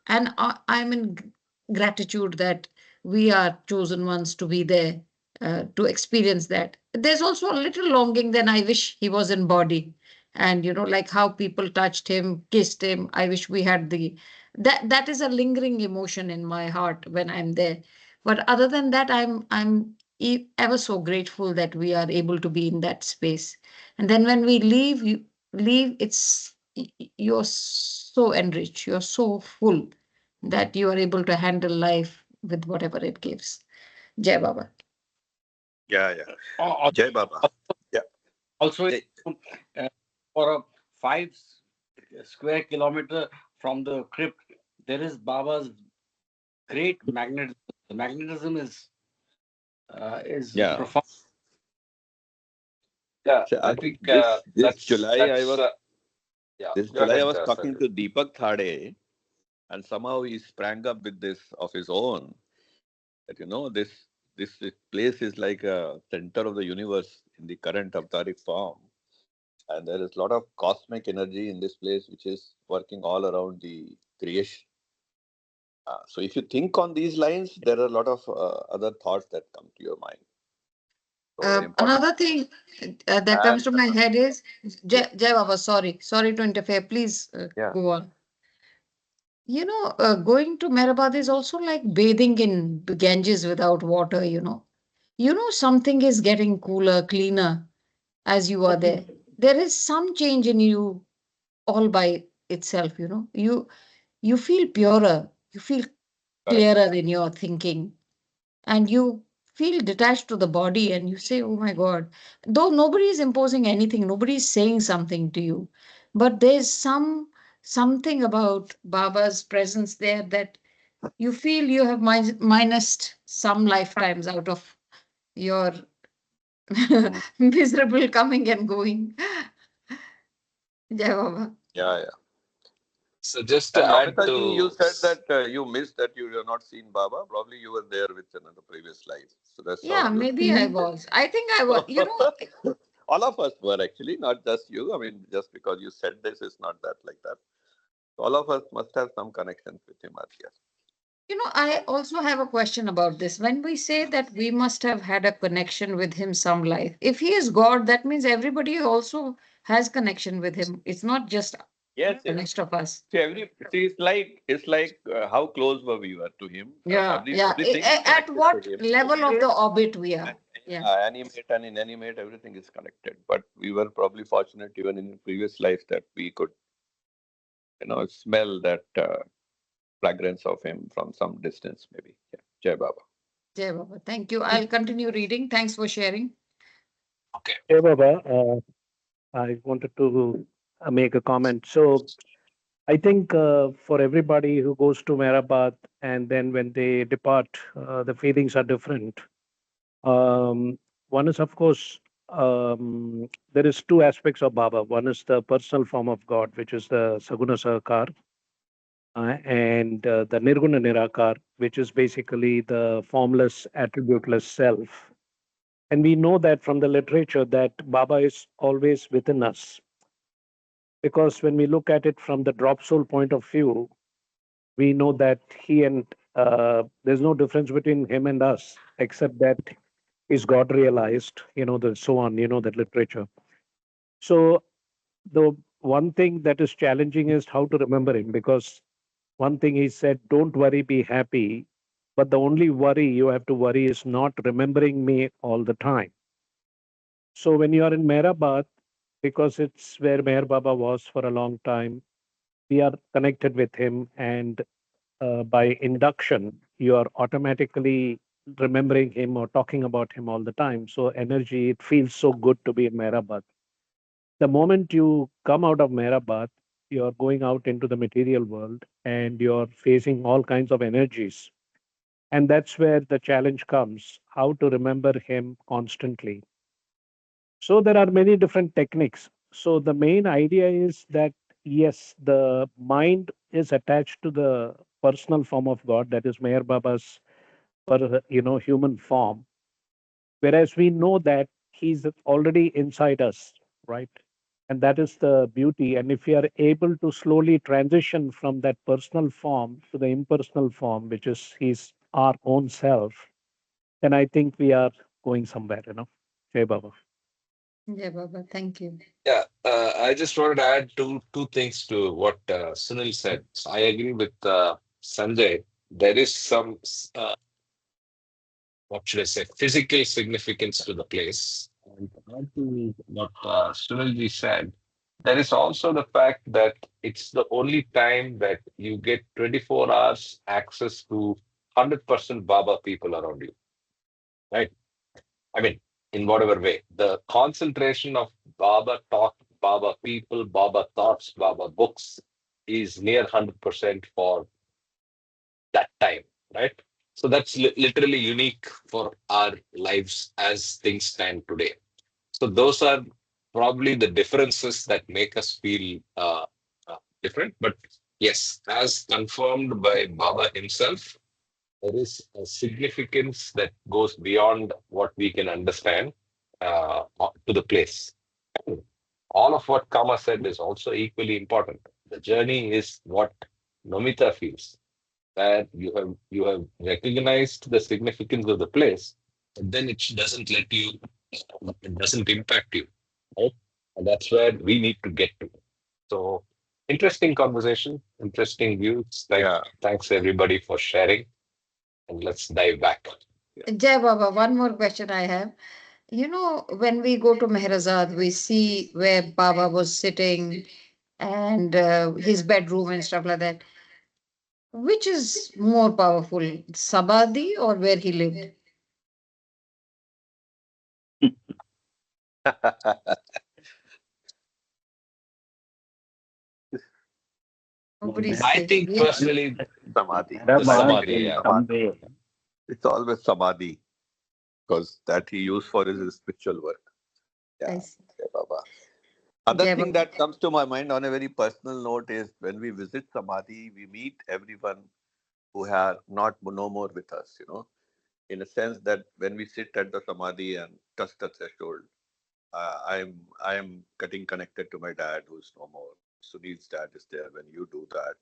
Speaker 5: And I'm in gratitude that we are chosen ones to be there to experience that. There's also a little longing, then I wish he was in body. And, like how people touched him, kissed him. I wish we had that is a lingering emotion in my heart when I'm there. But other than that, I'm ever so grateful that we are able to be in that space. And then when we leave, you're so enriched, you're so full that you are able to handle life with whatever it gives. Jai Baba.
Speaker 7: Yeah, yeah.
Speaker 2: Al-
Speaker 7: Jai Baba. Yeah.
Speaker 2: Also,
Speaker 7: Eh,
Speaker 2: uh, for a 5 square kilometer from the crypt, there is Baba's great magnetism. The magnetism is
Speaker 7: Yeah.
Speaker 2: profound.
Speaker 1: Yeah,
Speaker 7: So,
Speaker 1: I think
Speaker 7: this July I
Speaker 1: that's
Speaker 7: was
Speaker 1: yeah.
Speaker 7: this
Speaker 1: Go
Speaker 7: July I
Speaker 1: ahead,
Speaker 7: was talking
Speaker 1: Sadhu.
Speaker 7: to Deepak Thade, and somehow he sprang up with this of his own. That this place is like a center of the universe in the current avtaric form, and there is a lot of cosmic energy in this place which is working all around the creation. So if you think on these lines, there are a lot of other thoughts that come to your mind. So very important.
Speaker 5: Another thing that comes
Speaker 7: And
Speaker 5: to my head is
Speaker 7: yeah,
Speaker 5: Jai Baba. Sorry to interfere. Please
Speaker 7: yeah,
Speaker 5: go on. Going to Mehrabad is also like bathing in Ganges without water. Something is getting cooler, cleaner as you are there. There is some change in you all by itself. You feel purer, you feel
Speaker 7: correct,
Speaker 5: clearer in your thinking, and you feel detached to the body, and you say, oh my God, though nobody is imposing anything, nobody is saying something to you, but there's some something about Baba's presence there that you feel you have minused some lifetimes out of your
Speaker 7: Mm.
Speaker 5: miserable coming and going. Jai Baba.
Speaker 7: Yeah, yeah.
Speaker 1: So just to
Speaker 7: And
Speaker 1: add
Speaker 7: Namitaji, you
Speaker 1: to
Speaker 7: said that you missed that you have not seen Baba. Probably you were there with another previous life. So that's how
Speaker 5: Yeah,
Speaker 7: you.
Speaker 5: maybe I was. I think I was. You know,
Speaker 7: All of us were actually, not just you. I mean, just because you said this, it's not that like that. All of us must have some connections with him earlier.
Speaker 5: I also have a question about this. When we say that we must have had a connection with him some life, if he is God, that means everybody also has connection with him. It's not just
Speaker 7: Yes,
Speaker 5: the
Speaker 7: yes.
Speaker 5: rest of us.
Speaker 7: See, it's like how close were we were to him.
Speaker 5: Yeah, yeah.
Speaker 7: Everything is
Speaker 5: At
Speaker 7: connected to
Speaker 5: what
Speaker 7: him.
Speaker 5: level of the orbit we
Speaker 7: And,
Speaker 5: are? Yeah.
Speaker 7: animate and inanimate, everything is connected. But we were probably fortunate even in previous lives that we could, smell that fragrance of him from some distance, maybe. Yeah. Jai Baba.
Speaker 5: Jai Baba. Thank you. I'll continue reading. Thanks for sharing.
Speaker 1: okay.
Speaker 8: Hey, Baba, I wanted to make a comment. So I think for everybody who goes to Mehrabad and then when they depart, the feelings are different. One is, of course, there is two aspects of Baba. One is the personal form of God, which is the Saguna Sahakar, and the Nirguna Nirakar, which is basically the formless, attributeless self. And we know that from the literature that Baba is always within us. Because when we look at it from the drop soul point of view, we know that he and there's no difference between him and us, except that is God realized, the so on, that literature. So the one thing that is challenging is how to remember him, because one thing he said, don't worry, be happy. But the only worry you have to worry is not remembering me all the time. So when you are in Mehrabad, because it's where Meher Baba was for a long time, we are connected with him, and by induction, you are automatically remembering him or talking about him all the time. So energy, it feels so good to be in Mehrabad. The moment you come out of Mehrabad, you're going out into the material world and you're facing all kinds of energies. And that's where the challenge comes, how to remember him constantly. So there are many different techniques. So the main idea is that yes, the mind is attached to the personal form of God, that is Meher Baba's human form, whereas we know that he's already inside us, right? And that is the beauty. And if we are able to slowly transition from that personal form to the impersonal form, which is his our own self, then I think we are going somewhere. Jai Baba.
Speaker 5: Jai Baba. Thank you.
Speaker 1: Yeah, I just wanted to add two things to what Sunil said. So I agree with Sanjay. There is some what should I say, physical significance to the place. And to add to what Sunilji said, there is also the fact that it's the only time that you get 24 hours access to 100% Baba people around you, right? I mean, in whatever way, the concentration of Baba talk, Baba people, Baba thoughts, Baba books is near 100% for that time, right? So that's literally unique for our lives as things stand today. So those are probably the differences that make us feel different. But yes, as confirmed by Baba himself, there is a significance that goes beyond what we can understand to the place. All of what Kama said is also equally important. The journey is what Nomita feels, that you have recognized the significance of the place, but then it doesn't let you, it doesn't impact you, right? And that's where we need to get to. So interesting conversation, interesting views.
Speaker 7: Yeah.
Speaker 1: Thanks everybody for sharing, and let's dive back.
Speaker 5: Jai Baba. One more question I have. When we go to Meherazad, we see where Baba was sitting and his bedroom and stuff like that. Which is more powerful, Sabadi or where he lived? Nobody's
Speaker 1: I
Speaker 5: saying.
Speaker 1: think
Speaker 5: Yes.
Speaker 1: personally,
Speaker 7: Samadhi.
Speaker 1: the
Speaker 7: I
Speaker 6: Mehrabad
Speaker 7: agree.
Speaker 1: samadhi.
Speaker 6: in
Speaker 1: Yeah.
Speaker 6: some
Speaker 7: Samadhi.
Speaker 6: way.
Speaker 7: It's always Samadhi because that he used for his spiritual work.
Speaker 5: I
Speaker 7: Yeah.
Speaker 5: see.
Speaker 7: Jai Baba. Other
Speaker 5: Jai
Speaker 7: thing
Speaker 5: Baba.
Speaker 7: that comes to my mind on a very personal note is when we visit Samadhi, we meet everyone who are not no more with us, in a sense that when we sit at the Samadhi and touch the threshold, I am getting connected to my dad who's no more. Sunil's dad is there when you do that.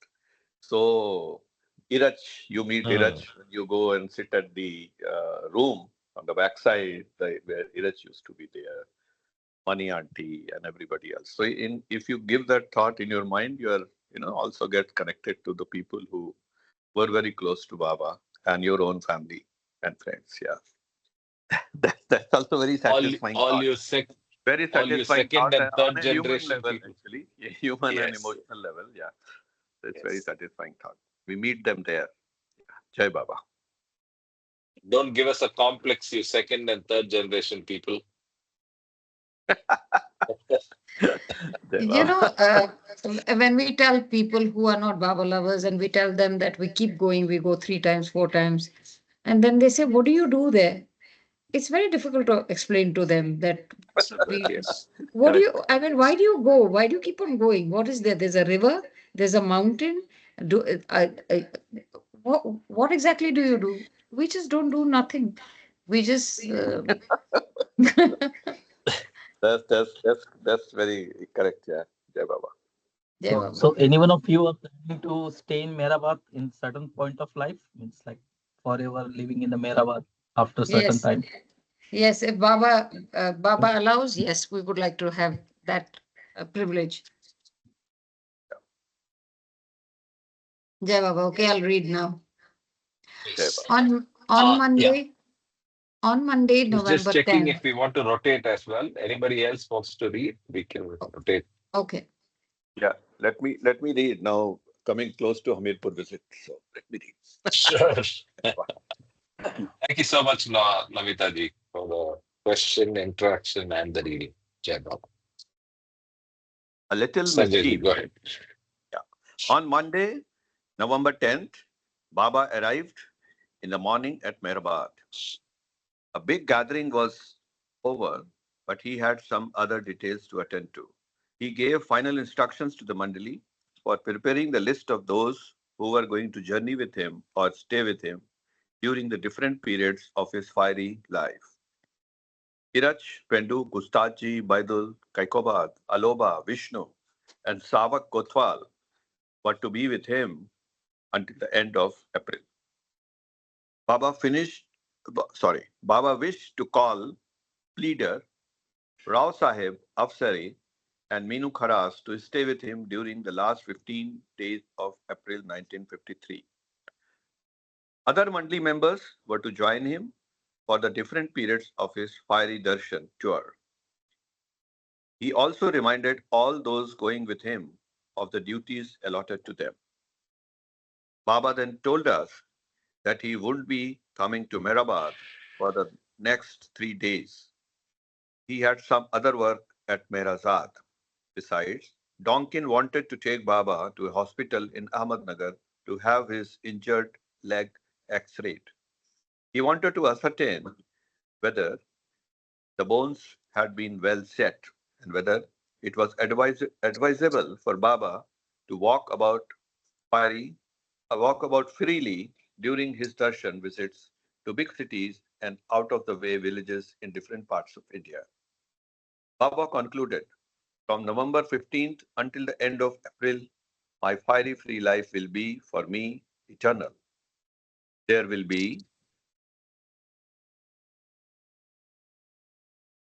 Speaker 7: So, Irach, you meet
Speaker 1: Hmm.
Speaker 7: Irach when you go and sit at the room on the backside where Irach used to be there, Money Auntie and everybody else. So, if you give that thought in your mind, you are also get connected to the people who were very close to Baba and your own family and friends. Yeah, that's also very
Speaker 1: All,
Speaker 7: satisfying
Speaker 1: all
Speaker 7: thought.
Speaker 1: your sec,
Speaker 7: Very
Speaker 1: all your
Speaker 7: satisfying
Speaker 1: second
Speaker 7: thought
Speaker 1: and
Speaker 7: on
Speaker 1: third
Speaker 7: a human
Speaker 1: generation
Speaker 7: level,
Speaker 1: people.
Speaker 7: actually, a human and
Speaker 1: Yes.
Speaker 7: emotional level. Yeah, it's very
Speaker 1: Yes.
Speaker 7: satisfying thought. We meet them there. Jai Baba.
Speaker 1: Don't give us a complex, you second and third generation people.
Speaker 7: Jai
Speaker 5: You know,
Speaker 7: Baba.
Speaker 5: when we tell people who are not Baba lovers and we tell them that we keep going, we go 3 times, 4 times, and then they say, "What do you do there?" It's very difficult to explain to them that we.
Speaker 1: Yes.
Speaker 5: What do
Speaker 7: Correct.
Speaker 5: you? I mean, why do you go? Why do you keep on going? What is there? There's a river. There's a mountain. Do what exactly do you do? We just don't do nothing. We just.
Speaker 7: That's very correct. Yeah, Jai Baba.
Speaker 5: Jai
Speaker 9: So
Speaker 5: Baba.
Speaker 9: any one of you are planning to stay in Mehrabad in certain point of life? Means like forever living in the Mehrabad after certain
Speaker 5: Yes.
Speaker 9: time.
Speaker 5: Yes, if Baba allows, yes, we would like to have that privilege. Jai Baba. Okay, I'll read now.
Speaker 7: Jai
Speaker 1: Yes.
Speaker 7: Baba.
Speaker 5: On
Speaker 1: Yeah.
Speaker 5: Monday,
Speaker 1: It's just
Speaker 5: November
Speaker 1: checking
Speaker 5: 10th.
Speaker 1: if we want to rotate as well. Anybody else wants to read, we can
Speaker 5: O-
Speaker 1: rotate.
Speaker 5: Okay.
Speaker 7: Yeah, let me read now. Coming close to Hamirpur visit, so let me read.
Speaker 1: Sure.
Speaker 7: Jai Baba.
Speaker 1: Thank you so much, Navita ji, for the question, interaction, and the reading. Jai Baba.
Speaker 7: A little
Speaker 1: Sanjay ji,
Speaker 7: mischief.
Speaker 1: go ahead.
Speaker 7: Yeah. On Monday, November 10th, Baba arrived in the morning at Mehrabad. A big gathering was over, but he had some other details to attend to. He gave final instructions to the mandali for preparing the list of those who were going to journey with him or stay with him during the different periods of his fiery life. Irach, Pendu, Gustaji, Baidul, Kaikobad, Aloba, Vishnu, and Savak Kotwal were to be with him until the end of April. Baba finished, Baba wished to call pleader Rao Sahib Afsari and Minu Kharas to stay with him during the last 15 days of April 1953. Other Mandli members were to join him for the different periods of his fiery darshan tour. He also reminded all those going with him of the duties allotted to them. Baba then told us that he wouldn't be coming to Mehrabad for the next 3 days. He had some other work at Mehrazad. Besides, Donkin wanted to take Baba to a hospital in Ahmednagar to have his injured leg x-rayed. He wanted to ascertain whether the bones had been well set and whether it was advisable for Baba to fiery, walk about freely during his darshan visits to big cities and out of the way villages in different parts of India. Baba concluded, from November 15th until the end of April, my fiery free life will be for me eternal. There will be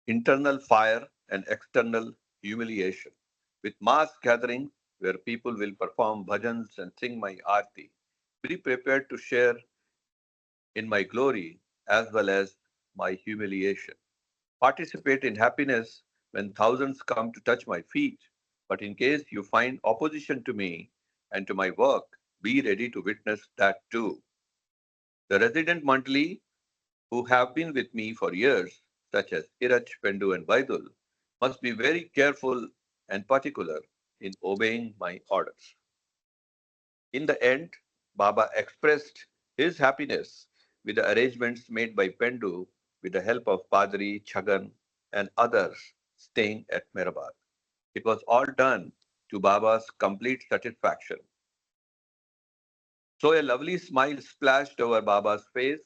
Speaker 7: internal fire and external humiliation, with mass gatherings where people will perform bhajans and sing my arti. Be prepared to share in my glory as well as my humiliation. Participate in happiness when thousands come to touch my feet. But in case you find opposition to me and to my work, be ready to witness that too. The resident Mandali who have been with me for years, such as Irach, Pendu, and Vaidul, must be very careful and particular in obeying my orders. In the end, Baba expressed his happiness with the arrangements made by Pendu with the help of Padri, Chagan, and others staying at Mehrabad. It was all done to Baba's complete satisfaction. So a lovely smile splashed over Baba's face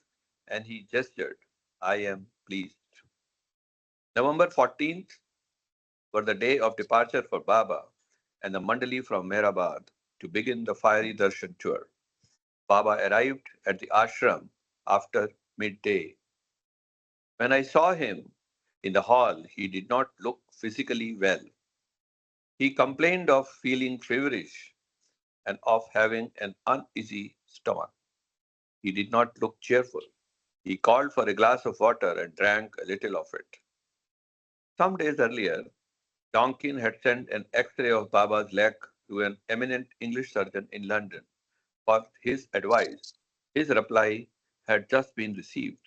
Speaker 7: and he gestured, I am pleased. November 14th were the day of departure for Baba and the mandali from Mehrabad to begin the fiery darshan tour. Baba arrived at the ashram after midday. When I saw him in the hall, he did not look physically well. He complained of feeling feverish and of having an uneasy stomach. He did not look cheerful. He called for a glass of water and drank a little of it. Some days earlier, Donkin had sent an X-ray of Baba's leg to an eminent English surgeon in London for his advice. His reply had just been received.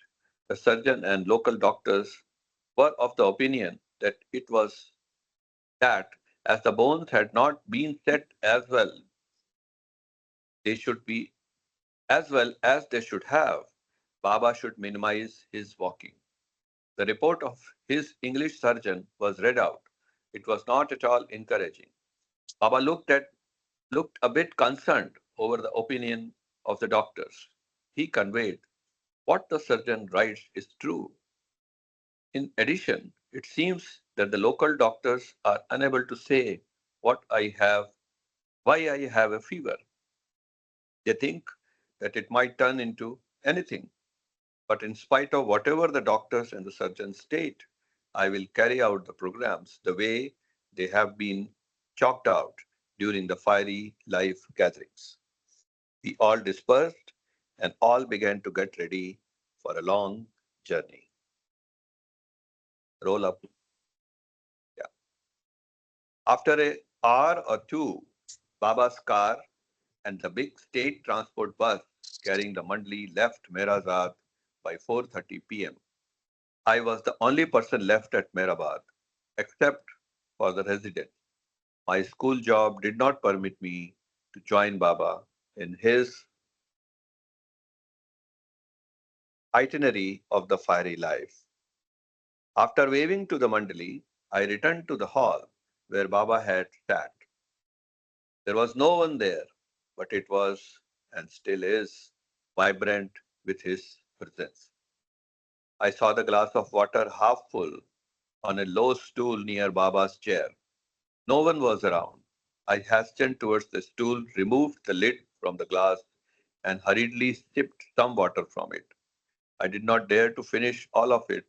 Speaker 7: The surgeon and local doctors were of the opinion that it was that as the bones had not been set as well, they should be as well as they should have. Baba should minimize his walking. The report of his English surgeon was read out. It was not at all encouraging. Baba looked a bit concerned over the opinion of the doctors. He conveyed, what the surgeon writes is true. In addition, it seems that the local doctors are unable to say what I have, why I have a fever. They think that it might turn into anything. But in spite of whatever the doctors and the surgeons state, I will carry out the programs the way they have been chalked out during the fiery life gatherings. We all dispersed and all began to get ready for a long journey. Roll up. Yeah. After an hour or two, Baba's car and the big state transport bus carrying the mandali left Merazad by 4:30 p.m. I was the only person left at Mehrabad, except for the residents. My school job did not permit me to join Baba in his itinerary of the fiery life. After waving to the mandali, I returned to the hall where Baba had sat. There was no one there, but it was, and still is, vibrant with his presence. I saw the glass of water half full on a low stool near Baba's chair. No one was around. I hastened towards the stool, removed the lid from the glass, and hurriedly sipped some water from it. I did not dare to finish all of it,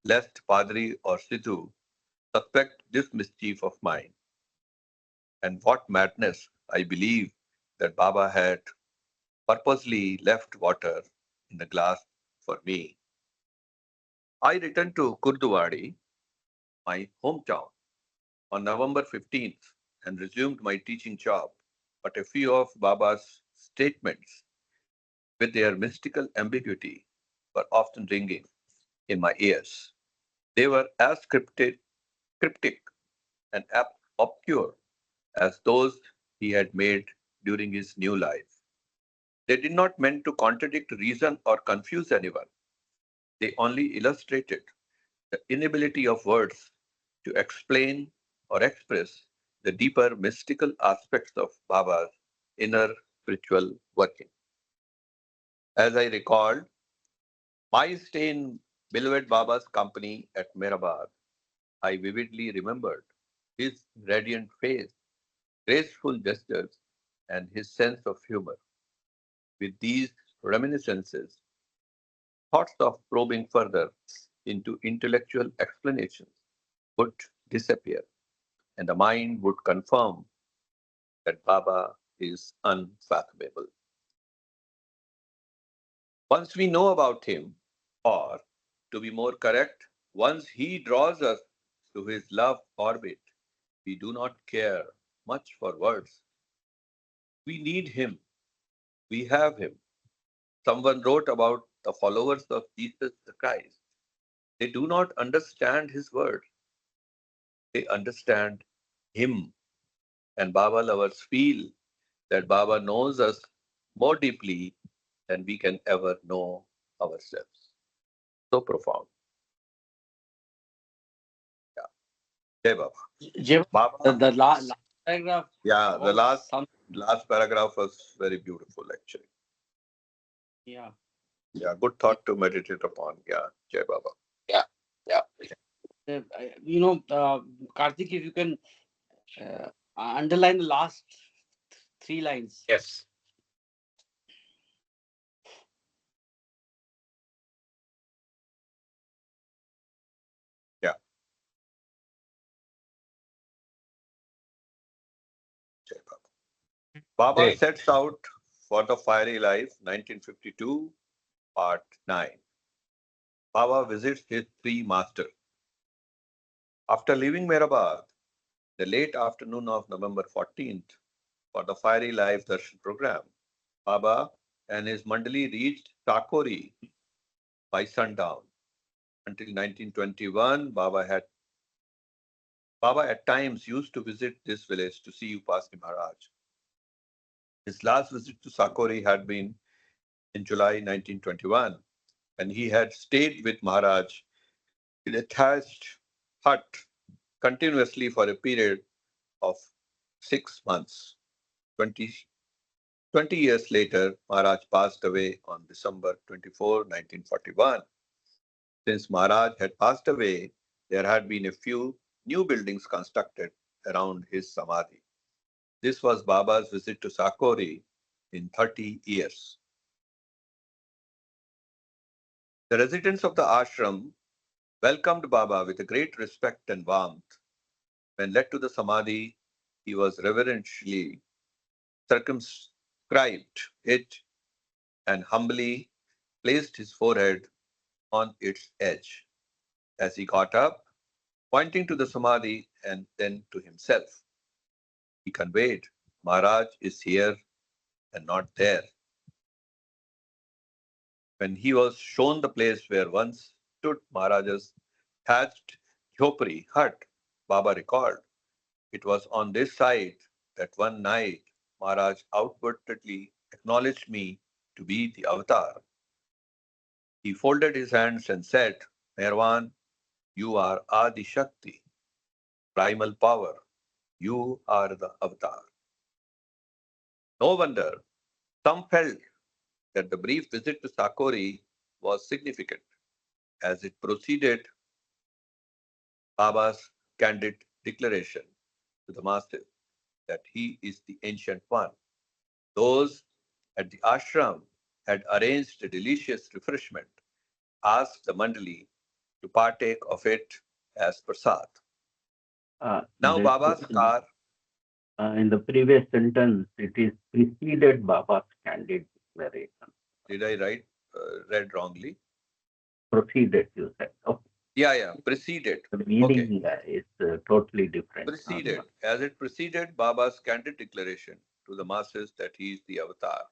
Speaker 7: lest Padri or Sidhu suspect this mischief of mine. And what madness, I believe, that Baba had purposely left water in the glass for me. I returned to Kurdwadi, my hometown, on November 15th and resumed my teaching job. But a few of Baba's statements, with their mystical ambiguity, were often ringing in my ears. They were as cryptic and obscure as those he had made during his new life. They did not mean to contradict reason or confuse anyone. They only illustrated the inability of words to explain or express the deeper mystical aspects of Baba's inner spiritual working. As I recalled, my stay in beloved Baba's company at Mehrabad, I vividly remembered his radiant face, graceful gestures, and his sense of humor. With these reminiscences, thoughts of probing further into intellectual explanations would disappear, and the mind would confirm that Baba is unfathomable. Once we know about him, or to be more correct, once he draws us to his love orbit, we do not care much for words. We need him. We have him. Someone wrote about the followers of Jesus the Christ. They do not understand his word, they understand him. And Baba lovers feel that Baba knows us more deeply than we can ever know ourselves. So profound. Yeah. Jai Baba.
Speaker 2: Jim,
Speaker 7: Baba.
Speaker 2: last paragraph
Speaker 7: Yeah, the
Speaker 2: was some.
Speaker 7: last paragraph was very beautiful actually.
Speaker 2: Yeah.
Speaker 7: Yeah, good thought to meditate upon. Yeah, Jai Baba.
Speaker 1: Yeah. Yeah.
Speaker 2: Karthik, if you can uh, underline the last three lines.
Speaker 1: Yes.
Speaker 7: Yeah, Jai Baba. Baba
Speaker 1: Jai.
Speaker 7: sets out for the fiery life, 1952, part 9. Baba visits his three masters. After leaving Mehrabad, the late afternoon of November 14th, for the fiery life darshan program, Baba and his mandali reached Takori by sundown. Until 1921, Baba at times used to visit this village to see Upasni Maharaj. His last visit to Sakori had been in July 1921, and he had stayed with Maharaj in a thatched hut continuously for a period of 6 months. 20, 20 years later, Maharaj passed away on December 24, 1941. Since Maharaj had passed away, there had been a few new buildings constructed around his samadhi. This was Baba's visit to Sakori in 30 years. The residents of the ashram welcomed Baba with a great respect and warmth. When led to the samadhi, he was reverentially circumscribed it and humbly placed his forehead on its edge. As he got up, pointing to the samadhi and then to himself, he conveyed, Maharaj is here and not there. When he was shown the place where once stood Maharaj's thatched jhopri hut, Baba recalled, it was on this side that one night Maharaj outwardly acknowledged me to be the avatar. He folded his hands and said, Meherwan, you are Adi Shakti, primal power. You are the avatar. No wonder some felt that the brief visit to Sakori was significant. As it proceeded, Baba's candid declaration to the master that he is the ancient one. Those at the ashram had arranged a delicious refreshment, asked the mandali to partake of it as prasad. Now
Speaker 6: That
Speaker 7: Baba's car,
Speaker 6: in the previous sentence, it is preceded Baba's candid declaration.
Speaker 7: did I write read wrongly?
Speaker 6: Proceeded, you said. Okay.
Speaker 7: Yeah, preceded.
Speaker 6: The
Speaker 7: Okay,
Speaker 6: meaning is totally different.
Speaker 7: preceded. As it preceded Baba's candid declaration to the masses that he is the avatar.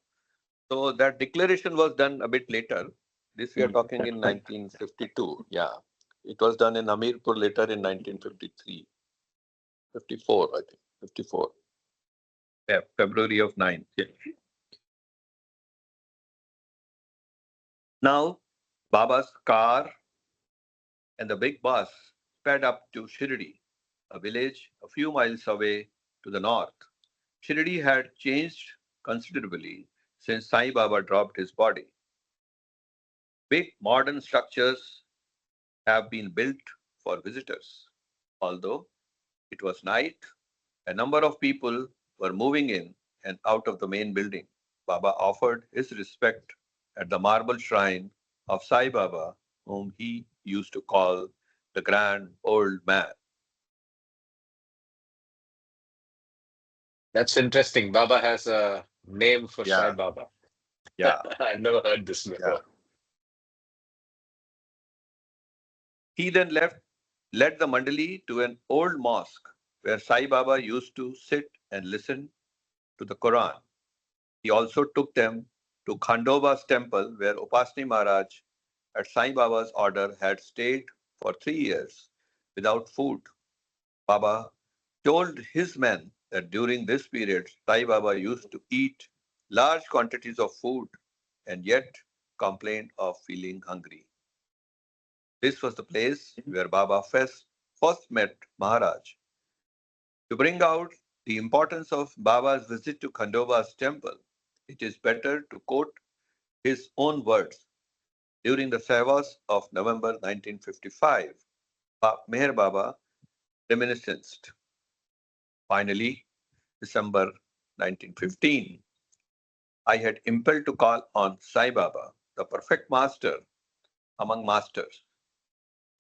Speaker 7: So that declaration was done a bit later. This we are talking
Speaker 6: That's
Speaker 7: in
Speaker 6: right.
Speaker 7: 1952. Yeah. It was done in Hamirpur later in 1953. 54, I think. 54. Yeah, February of 9th. Yeah. Now, Baba's car and the big bus sped up to Shirdi, a village a few miles away to the north. Shirdi had changed considerably since Sai Baba dropped his body. Big modern structures have been built for visitors. Although it was night, a number of people were moving in and out of the main building. Baba offered his respect at the marble shrine of Sai Baba, whom he used to call the grand old man.
Speaker 1: That's interesting. Baba has a name for Sai
Speaker 7: Yeah,
Speaker 1: Baba.
Speaker 7: yeah,
Speaker 1: I've never heard this
Speaker 7: yeah.
Speaker 1: before.
Speaker 7: He then led the mandali to an old mosque where Sai Baba used to sit and listen to the Quran. He also took them to Khandoba's temple where Upasni Maharaj at Sai Baba's order had stayed for 3 years without food. Baba told his men that during this period, Sai Baba used to eat large quantities of food and yet complained of feeling hungry. This was the place where Baba first met Maharaj. To bring out the importance of Baba's visit to Khandoba's temple, it is better to quote his own words. During the Sevas of November 1955, Meher Baba reminisced. Finally, December 1915, I had impelled to call on Sai Baba, the perfect master among masters.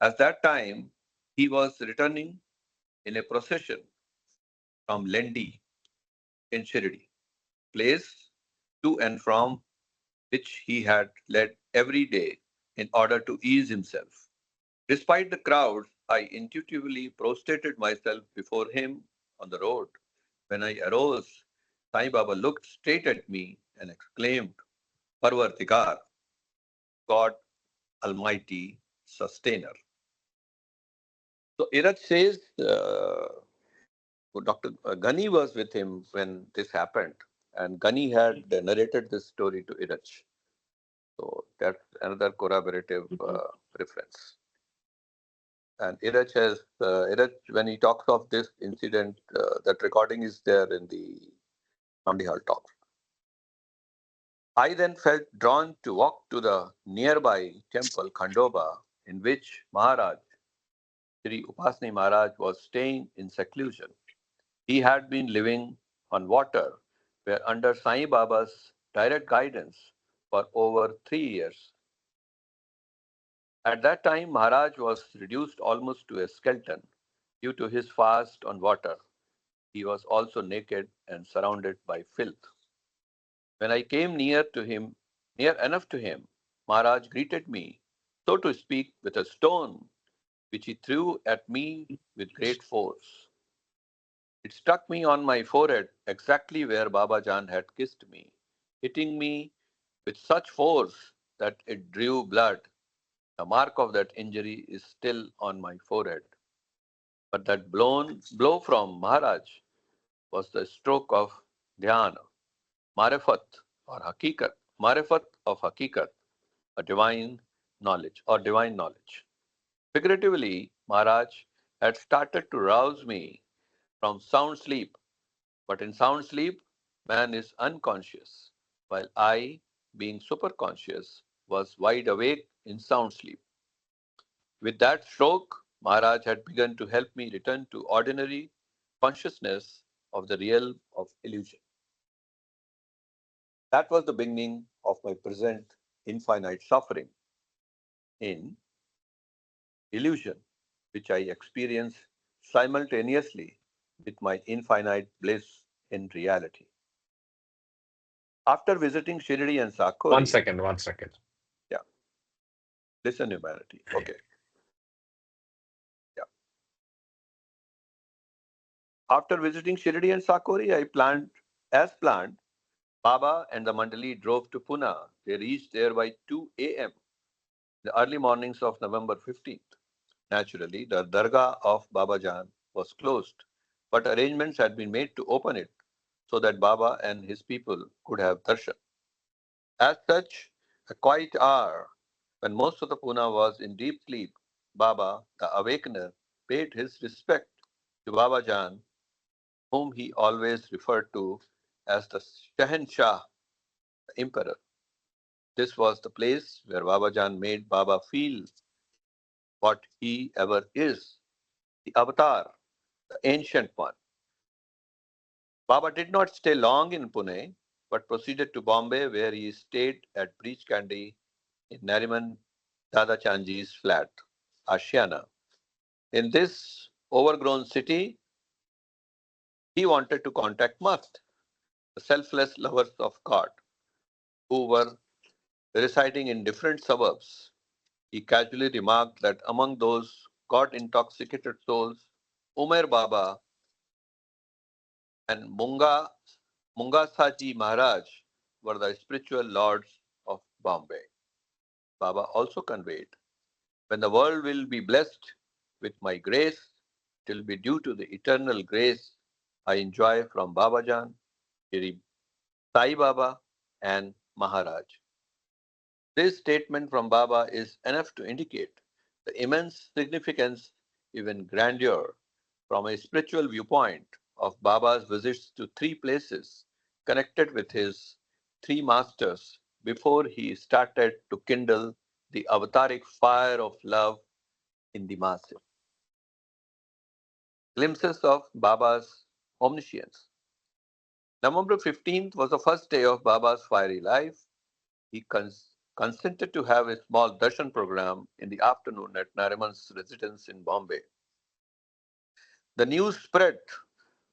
Speaker 7: At that time, he was returning in a procession from Lendi in Shirdi, place to and from which he had led every day in order to ease himself. Despite the crowd, I intuitively prostrated myself before him on the road. When I arose, Sai Baba looked straight at me and exclaimed, Parvartikar, God Almighty Sustainer. So Iraj says Dr. Ghani was with him when this happened, and Ghani had narrated this story to Iraj. So that's another corroborative reference. And Iraj, when he talks of this incident, that recording is there in the Nandi Hall talks. I then felt drawn to walk to the nearby temple Khandoba, in which Maharaj, Sri Upasni Maharaj, was staying in seclusion. He had been living on water, where under Sai Baba's direct guidance for over 3 years. At that time, Maharaj was reduced almost to a skeleton due to his fast on water. He was also naked and surrounded by filth. When I came near enough to him, Maharaj greeted me, so to speak, with a stone, which he threw at me with great force. It struck me on my forehead exactly where Baba Jan had kissed me, hitting me with such force that it drew blood. The mark of that injury is still on my forehead. But that blow from Maharaj was the stroke of dhyana, marifat or hakikat, marifat of hakikat, a divine knowledge. Figuratively, Maharaj had started to rouse me from sound sleep, but in sound sleep, man is unconscious, while I, being superconscious, was wide awake in sound sleep. With that stroke, Maharaj had begun to help me return to ordinary consciousness of the realm of illusion. That was the beginning of my present infinite suffering in illusion, which I experience simultaneously with my infinite bliss in reality. After visiting Shirdi and
Speaker 1: One
Speaker 7: Sakori,
Speaker 1: second, one second.
Speaker 7: yeah, listen, humanity. Okay, yeah. After visiting Shirdi and Sakori, as planned, Baba and the Mandali drove to Pune. They reached there by 2 a.m., the early mornings of November 15th. Naturally, the Dargah of Baba Jan was closed, but arrangements had been made to open it so that Baba and his people could have darshan. As such, a quiet hour, when most of the Pune was in deep sleep, Baba, the awakener, paid his respect to Baba Jan, whom he always referred to as the Shahenshah, the emperor. This was the place where Baba Jan made Baba feel what he ever is, the avatar, the ancient one. Baba did not stay long in Pune, but proceeded to Bombay, where he stayed at Breach Candy in Nariman Dada Chanji's flat, Ashiana. In this overgrown city, he wanted to contact Mast, the selfless lovers of God, who were residing in different suburbs. He casually remarked that among those God intoxicated souls, Umer Baba and Mungasaji Maharaj were the spiritual lords of Bombay. Baba also conveyed, when the world will be blessed with my grace, it will be due to the eternal grace I enjoy from Babajan, Shri Sai Baba, and Maharaj. This statement from Baba is enough to indicate the immense significance, even grandeur, from a spiritual viewpoint of Baba's visits to three places connected with his three masters before he started to kindle the avataric fire of love in the masses. Glimpses of Baba's omniscience. November 15th was the first day of Baba's fiery life. He consented to have a small darshan program in the afternoon at Nariman's residence in Bombay. The news spread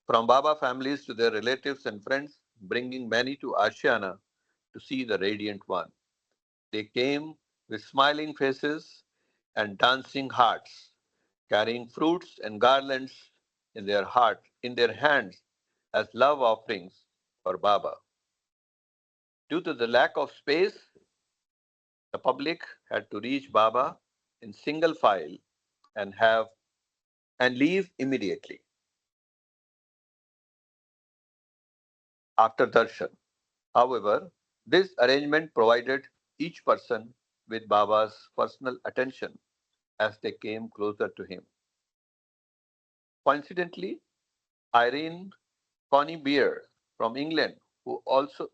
Speaker 7: from Baba families to their relatives and friends, bringing many to Ashiana to see the radiant one. They came with smiling faces and dancing hearts, carrying fruits and garlands in their hands as love offerings for Baba. Due to the lack of space, the public had to reach Baba in single file and have and leave immediately after darshan. However, this arrangement provided each person with Baba's personal attention as they came closer to him. Coincidentally, Irene Connie Beer from England, who also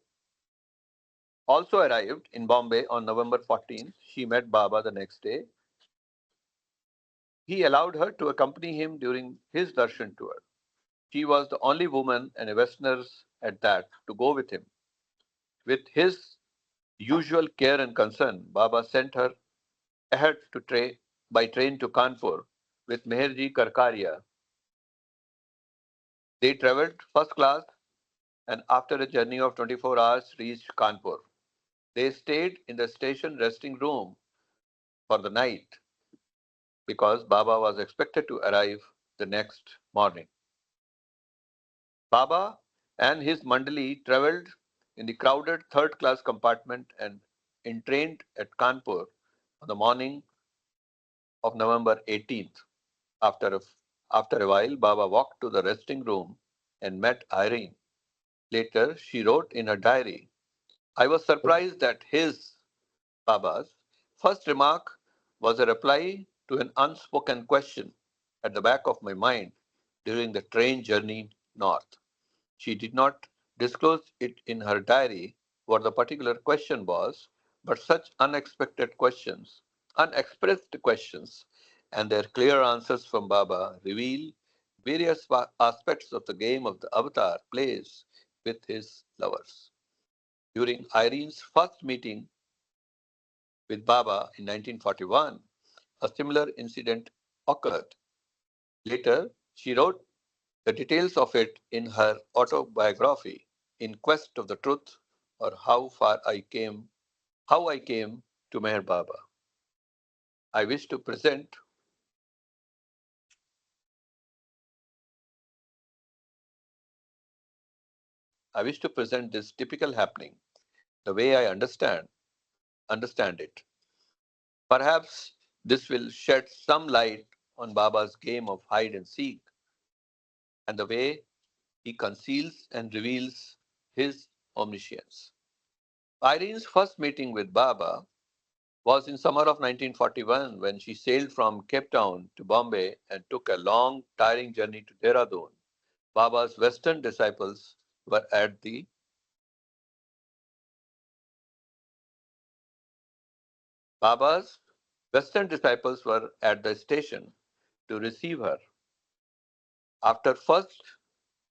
Speaker 7: arrived in Bombay on November 14th, she met Baba the next day. He allowed her to accompany him during his darshan tour. She was the only woman and a Westerner at that to go with him. With his usual care and concern, Baba sent her ahead by train to Kanpur with Meherji Karkaria. They travelled first class and after a journey of 24 hours reached Kanpur. They stayed in the station resting room for the night because Baba was expected to arrive the next morning. Baba and his mandali travelled in the crowded third class compartment and entrained at Kanpur on the morning of November 18th. After a, after a while, Baba walked to the resting room and met Irene. Later, she wrote in her diary, I was surprised that Baba's, first remark was a reply to an unspoken question at the back of my mind during the train journey north. She did not disclose it in her diary what the particular question was, but such unexpressed questions, and their clear answers from Baba reveal various aspects of the game of the avatar plays with his lovers. During Irene's first meeting with Baba in 1941, a similar incident occurred. Later, she wrote the details of it in her autobiography, In Quest of the Truth, or How I Came to Meher Baba. I wish to present I wish to present this typical happening the way I understand it. Perhaps this will shed some light on Baba's game of hide and seek and the way he conceals and reveals his omniscience. Irene's first meeting with Baba was in summer of 1941 when she sailed from Cape Town to Bombay and took a long, tiring journey to Dehradun. Baba's Western disciples were at the Baba's Western disciples were at the station to receive her. After first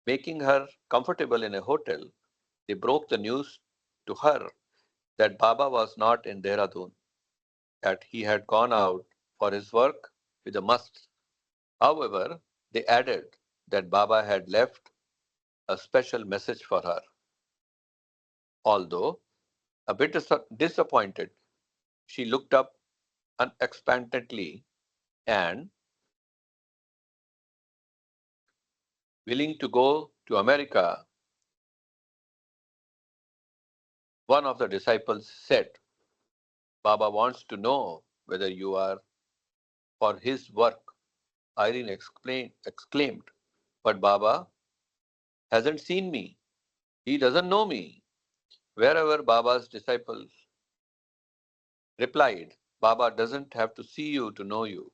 Speaker 7: making her comfortable in a hotel, they broke the news to her that Baba was not in Dehradun, that he had gone out for his work with the musts. However, they added that Baba had left a special message for her. Although a bit disappointed, she looked up unexpectedly and, willing to go to America, one of the disciples said, Baba wants to know whether you are for his work. Irene exclaimed, but Baba hasn't seen me. He doesn't know me. Wherever Baba's disciples replied, Baba doesn't have to see you to know you.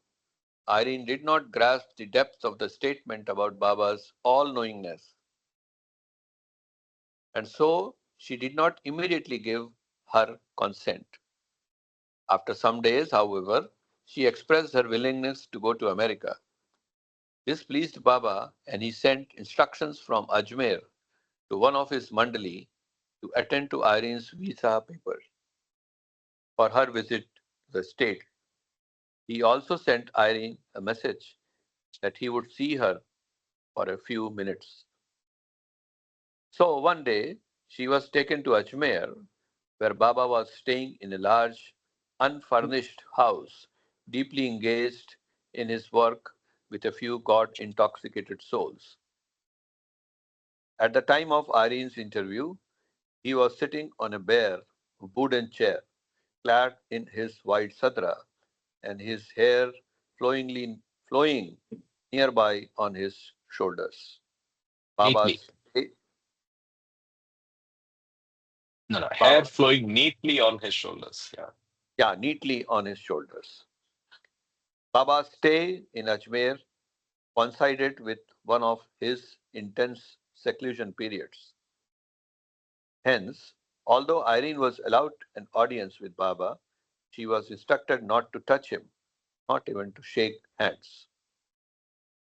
Speaker 7: Irene did not grasp the depth of the statement about Baba's all knowingness, and so she did not immediately give her consent. After some days, however, she expressed her willingness to go to America. This pleased Baba, and he sent instructions from Ajmer to one of his mandali to attend to Irene's visa papers for her visit to the state. He also sent Irene a message that he would see her for a few minutes. So one day she was taken to Ajmer, where Baba was staying in a large, unfurnished house, deeply engaged in his work with a few God intoxicated souls. At the time of Irene's interview, he was sitting on a bare wooden chair, clad in his white sadra, and his hair flowing nearby on his shoulders.
Speaker 1: Neatly.
Speaker 7: Baba's
Speaker 1: No, no, hair
Speaker 7: Baba,
Speaker 1: flowing neatly on his shoulders. Yeah.
Speaker 7: yeah, neatly on his shoulders. Baba's stay in Ajmer coincided with one of his intense seclusion periods. Hence, although Irene was allowed an audience with Baba, she was instructed not to touch him, not even to shake hands.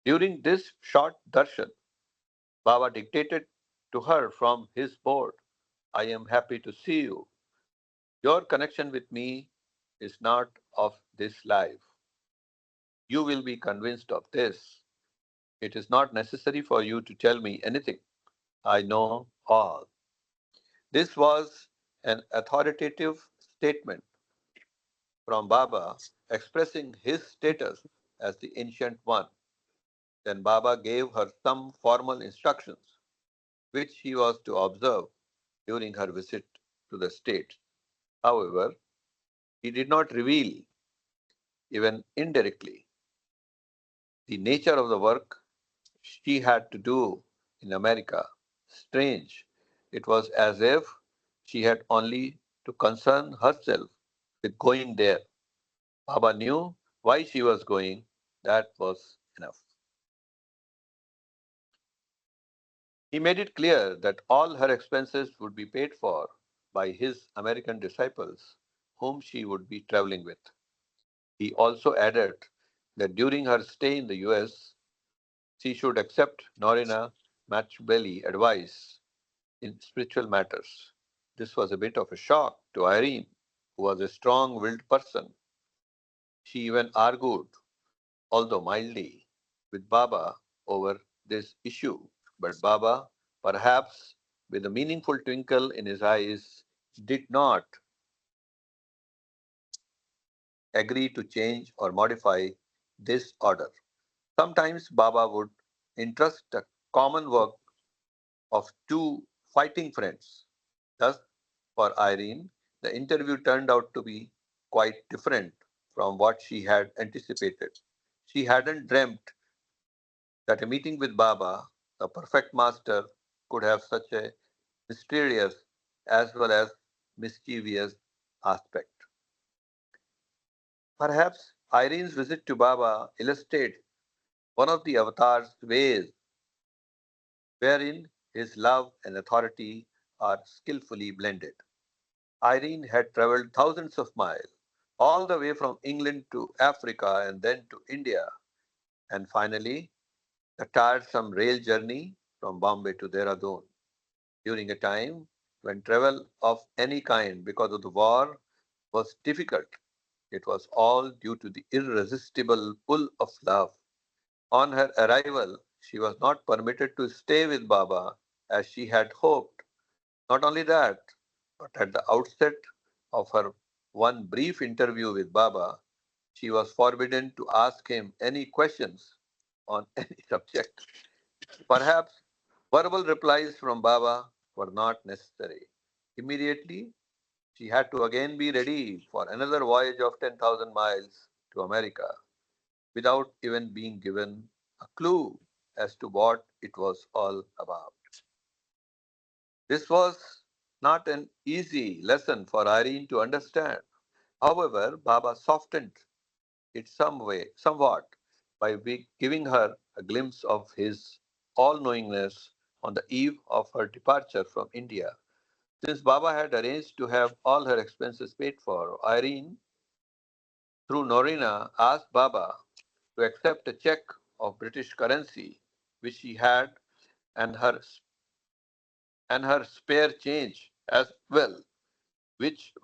Speaker 7: During this short darshan, Baba dictated to her from his board, I am happy to see you. Your connection with me is not of this life. You will be convinced of this. It is not necessary for you to tell me anything. I know all. This was an authoritative statement from Baba expressing his status as the ancient one. Then Baba gave her some formal instructions which he was to observe during her visit to the state. However, he did not reveal, even indirectly, the nature of the work she had to do in America. Strange. It was as if she had only to concern herself with going there. Baba knew why she was going. That was enough. He made it clear that all her expenses would be paid for by his American disciples, whom she would be traveling with. He also added that during her stay in the US, she should accept Norina Machiavelli advice in spiritual matters. This was a bit of a shock to Irene, who was a strong willed person. She even argued, although mildly, with Baba over this issue. But Baba, perhaps with a meaningful twinkle in his eyes, did not agree to change or modify this order. Sometimes Baba would entrust the common work of two fighting friends. Thus, for Irene, the interview turned out to be quite different from what she had anticipated. She hadn't dreamt that a meeting with Baba, the perfect master, could have such a mysterious as well as mischievous aspect. Perhaps Irene's visit to Baba illustrates one of the avatar's ways wherein his love and authority are skillfully blended. Irene had traveled thousands of miles, all the way from England to Africa and then to India, and finally the tiresome rail journey from Bombay to Dehradun during a time when travel of any kind because of the war was difficult. It was all due to the irresistible pull of love. On her arrival, she was not permitted to stay with Baba as she had hoped. Not only that, but at the outset of her one brief interview with Baba, she was forbidden to ask him any questions on any subject. Perhaps verbal replies from Baba were not necessary. Immediately, she had to again be ready for another voyage of 10,000 miles to America without even being given a clue as to what it was all about. This was not an easy lesson for Irene to understand. However, Baba softened it somewhat by giving her a glimpse of his all-knowingness on the eve of her departure from India. Since Baba had arranged to have all her expenses paid for, Irene, through Norina, asked Baba to accept a check of British currency, which she had, and her spare change as well, which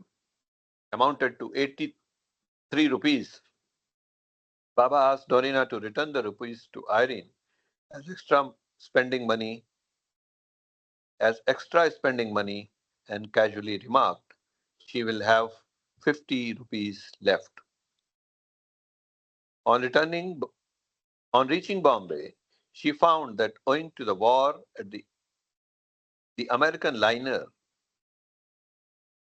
Speaker 7: amounted to 83 rupees. Baba asked Norina to return the rupees to Irene as extra spending money, and casually remarked, she will have 50 rupees left. On returning on reaching Bombay, she found that owing to the war at the American liner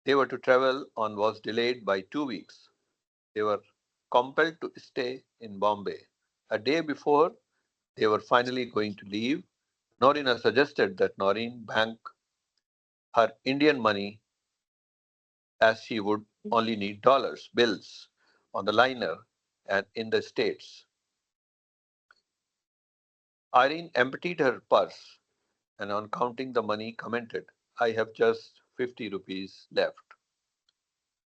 Speaker 7: they were to travel on was delayed by 2 weeks. They were compelled to stay in Bombay. A day before they were finally going to leave, Norina suggested that Noreen bank her Indian money as she would only need dollars, bills on the liner and in the States. Irene emptied her purse and on counting the money commented, I have just 50 rupees left.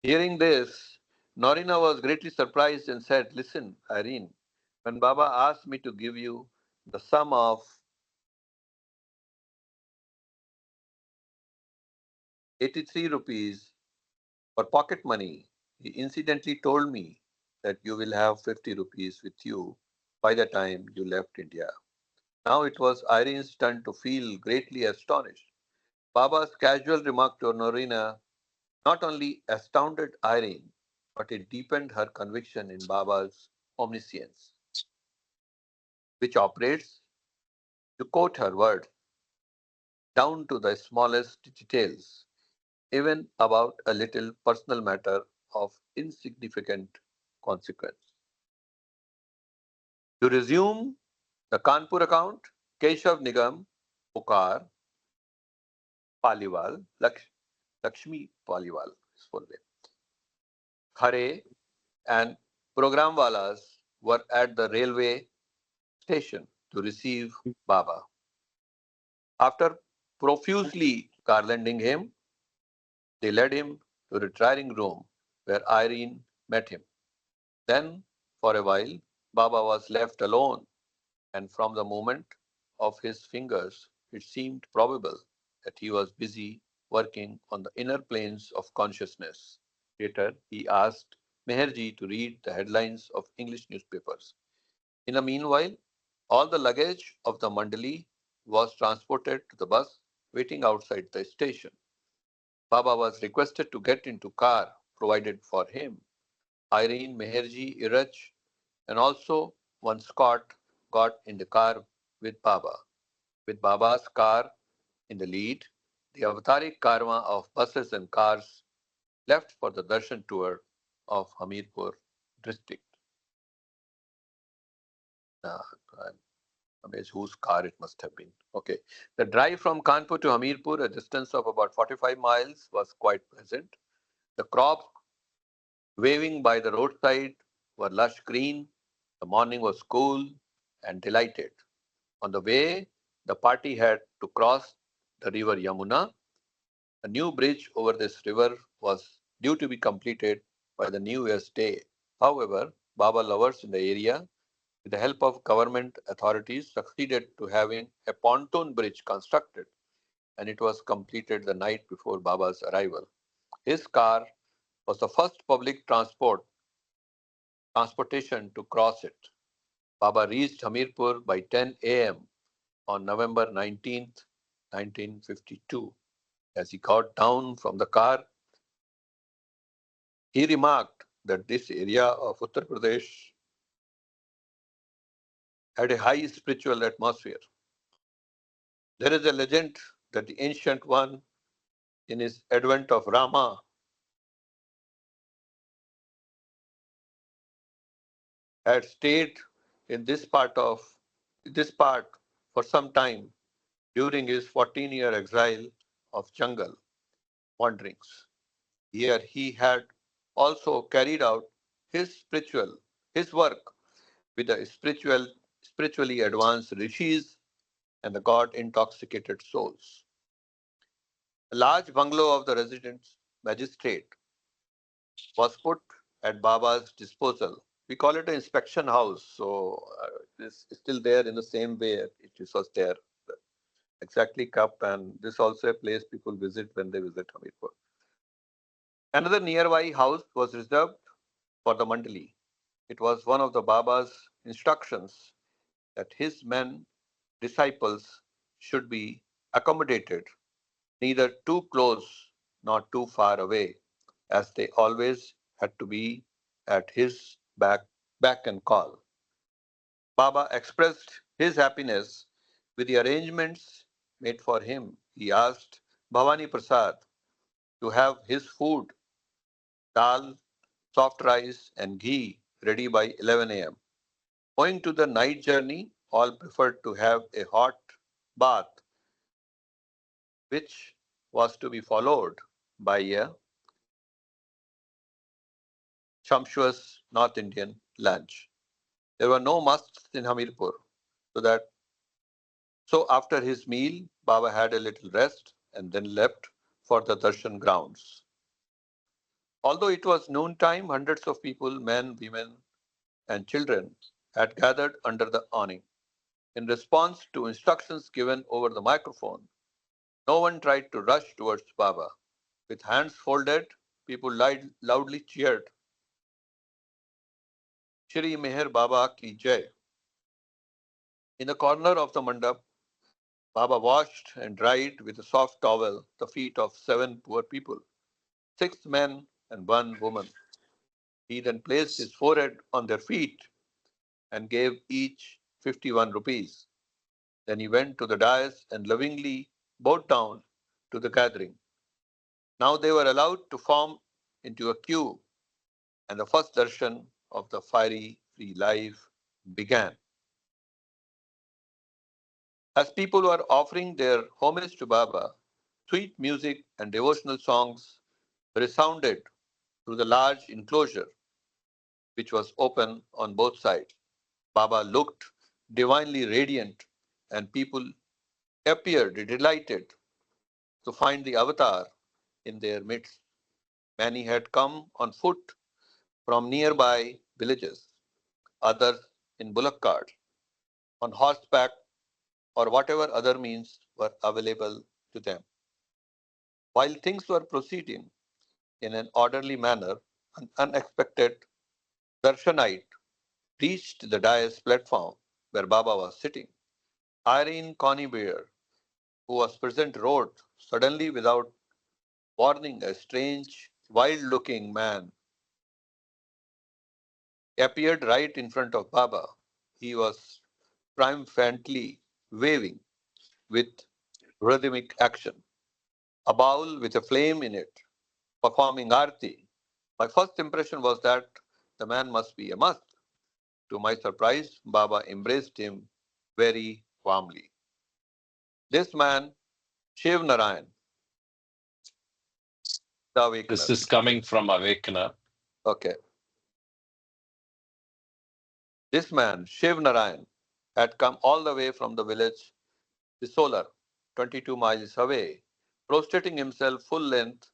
Speaker 7: Hearing this, Norina was greatly surprised and said, listen, Irene, when Baba asked me to give you the sum of 83 rupees for pocket money, he incidentally told me that you will have 50 rupees with you by the time you left India. Now it was Irene's turn to feel greatly astonished. Baba's casual remark to Norina not only astounded Irene, but it deepened her conviction in Baba's omniscience, which operates, to quote her words, down to the smallest details, even about a little personal matter of insignificant consequence. To resume the Kanpur account, Keshav Nigam, Pukar, Paliwal, Lakshmi Paliwal, his full name, Khare, and Programwalas were at the railway station to receive Baba. After profusely garlanding him, they led him to a retiring room where Irene met him. Then, for a while, Baba was left alone, and from the movement of his fingers, it seemed probable that he was busy working on the inner planes of consciousness. Later, he asked Meherji to read the headlines of English newspapers. In the meanwhile, all the luggage of the mandali was transported to the bus waiting outside the station. Baba was requested to get into car provided for him. Irene, Meherji, Iraj, and also one Scot got in the car with Baba. With Baba's car in the lead, the avataric karma of buses and cars left for the darshan tour of Hamirpur district. Uh, I'm amazed whose car it must have been. Okay. The drive from Kanpur to Hamirpur, a distance of about 45 miles, was quite pleasant. The crops waving by the roadside were lush green. The morning was cool and delighted. On the way, the party had to cross the river Yamuna. A new bridge over this river was due to be completed by the New Year's Day. However, Baba lovers in the area, with the help of government authorities, succeeded to having a pontoon bridge constructed, and it was completed the night before Baba's arrival. His car was the first public transportation to cross it. Baba reached Hamirpur by 10 a.m. on November 19th, 1952. As he got down from the car, he remarked that this area of Uttar Pradesh had a high spiritual atmosphere. There is a legend that the ancient one, in his advent of Rama, had stayed in this part for some time during his 14-year exile of jungle wanderings. Here he had also carried out his work with the spiritually advanced rishis and the god intoxicated souls. A large bungalow of the resident magistrate was put at Baba's disposal. We call it an inspection house, so it's still there in the same way it was there, exactly kept, and this also a place people visit when they visit Hamirpur. Another nearby house was reserved for the mandali. It was one of the Baba's instructions that his men, disciples, should be accommodated neither too close nor too far away, as they always had to be at his back and call. Baba expressed his happiness with the arrangements made for him. He asked Bhavani Prasad to have his food, dal, soft rice, and ghee ready by 11 a.m. Owing to the night journey, all preferred to have a hot bath, which was to be followed by a sumptuous North Indian lunch. There were no musts in Hamirpur, so that so after his meal, Baba had a little rest and then left for the darshan grounds. Although it was noontime, hundreds of people, men, women, and children, had gathered under the awning. In response to instructions given over the microphone, no one tried to rush towards Baba. With hands folded, people loudly cheered, Shri Meher Baba ki Jai. In the corner of the mandap, Baba washed and dried with a soft towel the feet of 7 poor people, 6 men and 1 woman. He then placed his forehead on their feet and gave each 51 rupees. Then he went to the dais and lovingly bowed down to the gathering. Now they were allowed to form into a queue, and the first darshan of the fiery free life began. As people were offering their homage to Baba, sweet music and devotional songs resounded through the large enclosure, which was open on both sides. Baba looked divinely radiant, and people appeared delighted to find the avatar in their midst. Many had come on foot from nearby villages, others in bullock carts, on horseback, or whatever other means were available to them. While things were proceeding in an orderly manner, an unexpected Darshanite reached the dais platform where Baba was sitting. Irene Conybeare, who was present, wrote, suddenly without warning, a strange, wild looking man appeared right in front of Baba. He was triumphantly waving with rhythmic action, a bowl with a flame in it, performing arti. My first impression was that the man must be a must. To my surprise, Baba embraced him very warmly. This man, Shiv Narayan, the
Speaker 1: This
Speaker 7: awakener.
Speaker 1: is coming from Awakener.
Speaker 7: Okay. This man, Shiv Narayan, had come all the way from the village Bisolar, 22 miles away, prostrating himself full length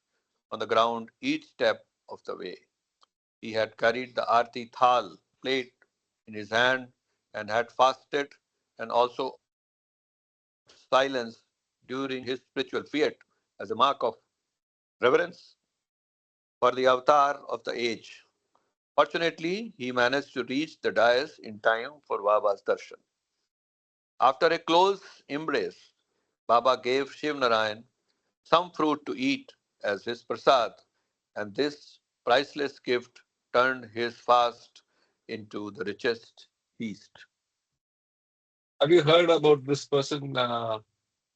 Speaker 7: on the ground each step of the way. He had carried the Arti Thal plate in his hand and had fasted and also observed silence during his spiritual fiat as a mark of reverence for the avatar of the age. Fortunately, he managed to reach the dais in time for Baba's darshan. After a close embrace, Baba gave Shiv Narayan some fruit to eat as his prasad, and this priceless gift turned his fast into the richest feast.
Speaker 1: Have you heard about this person,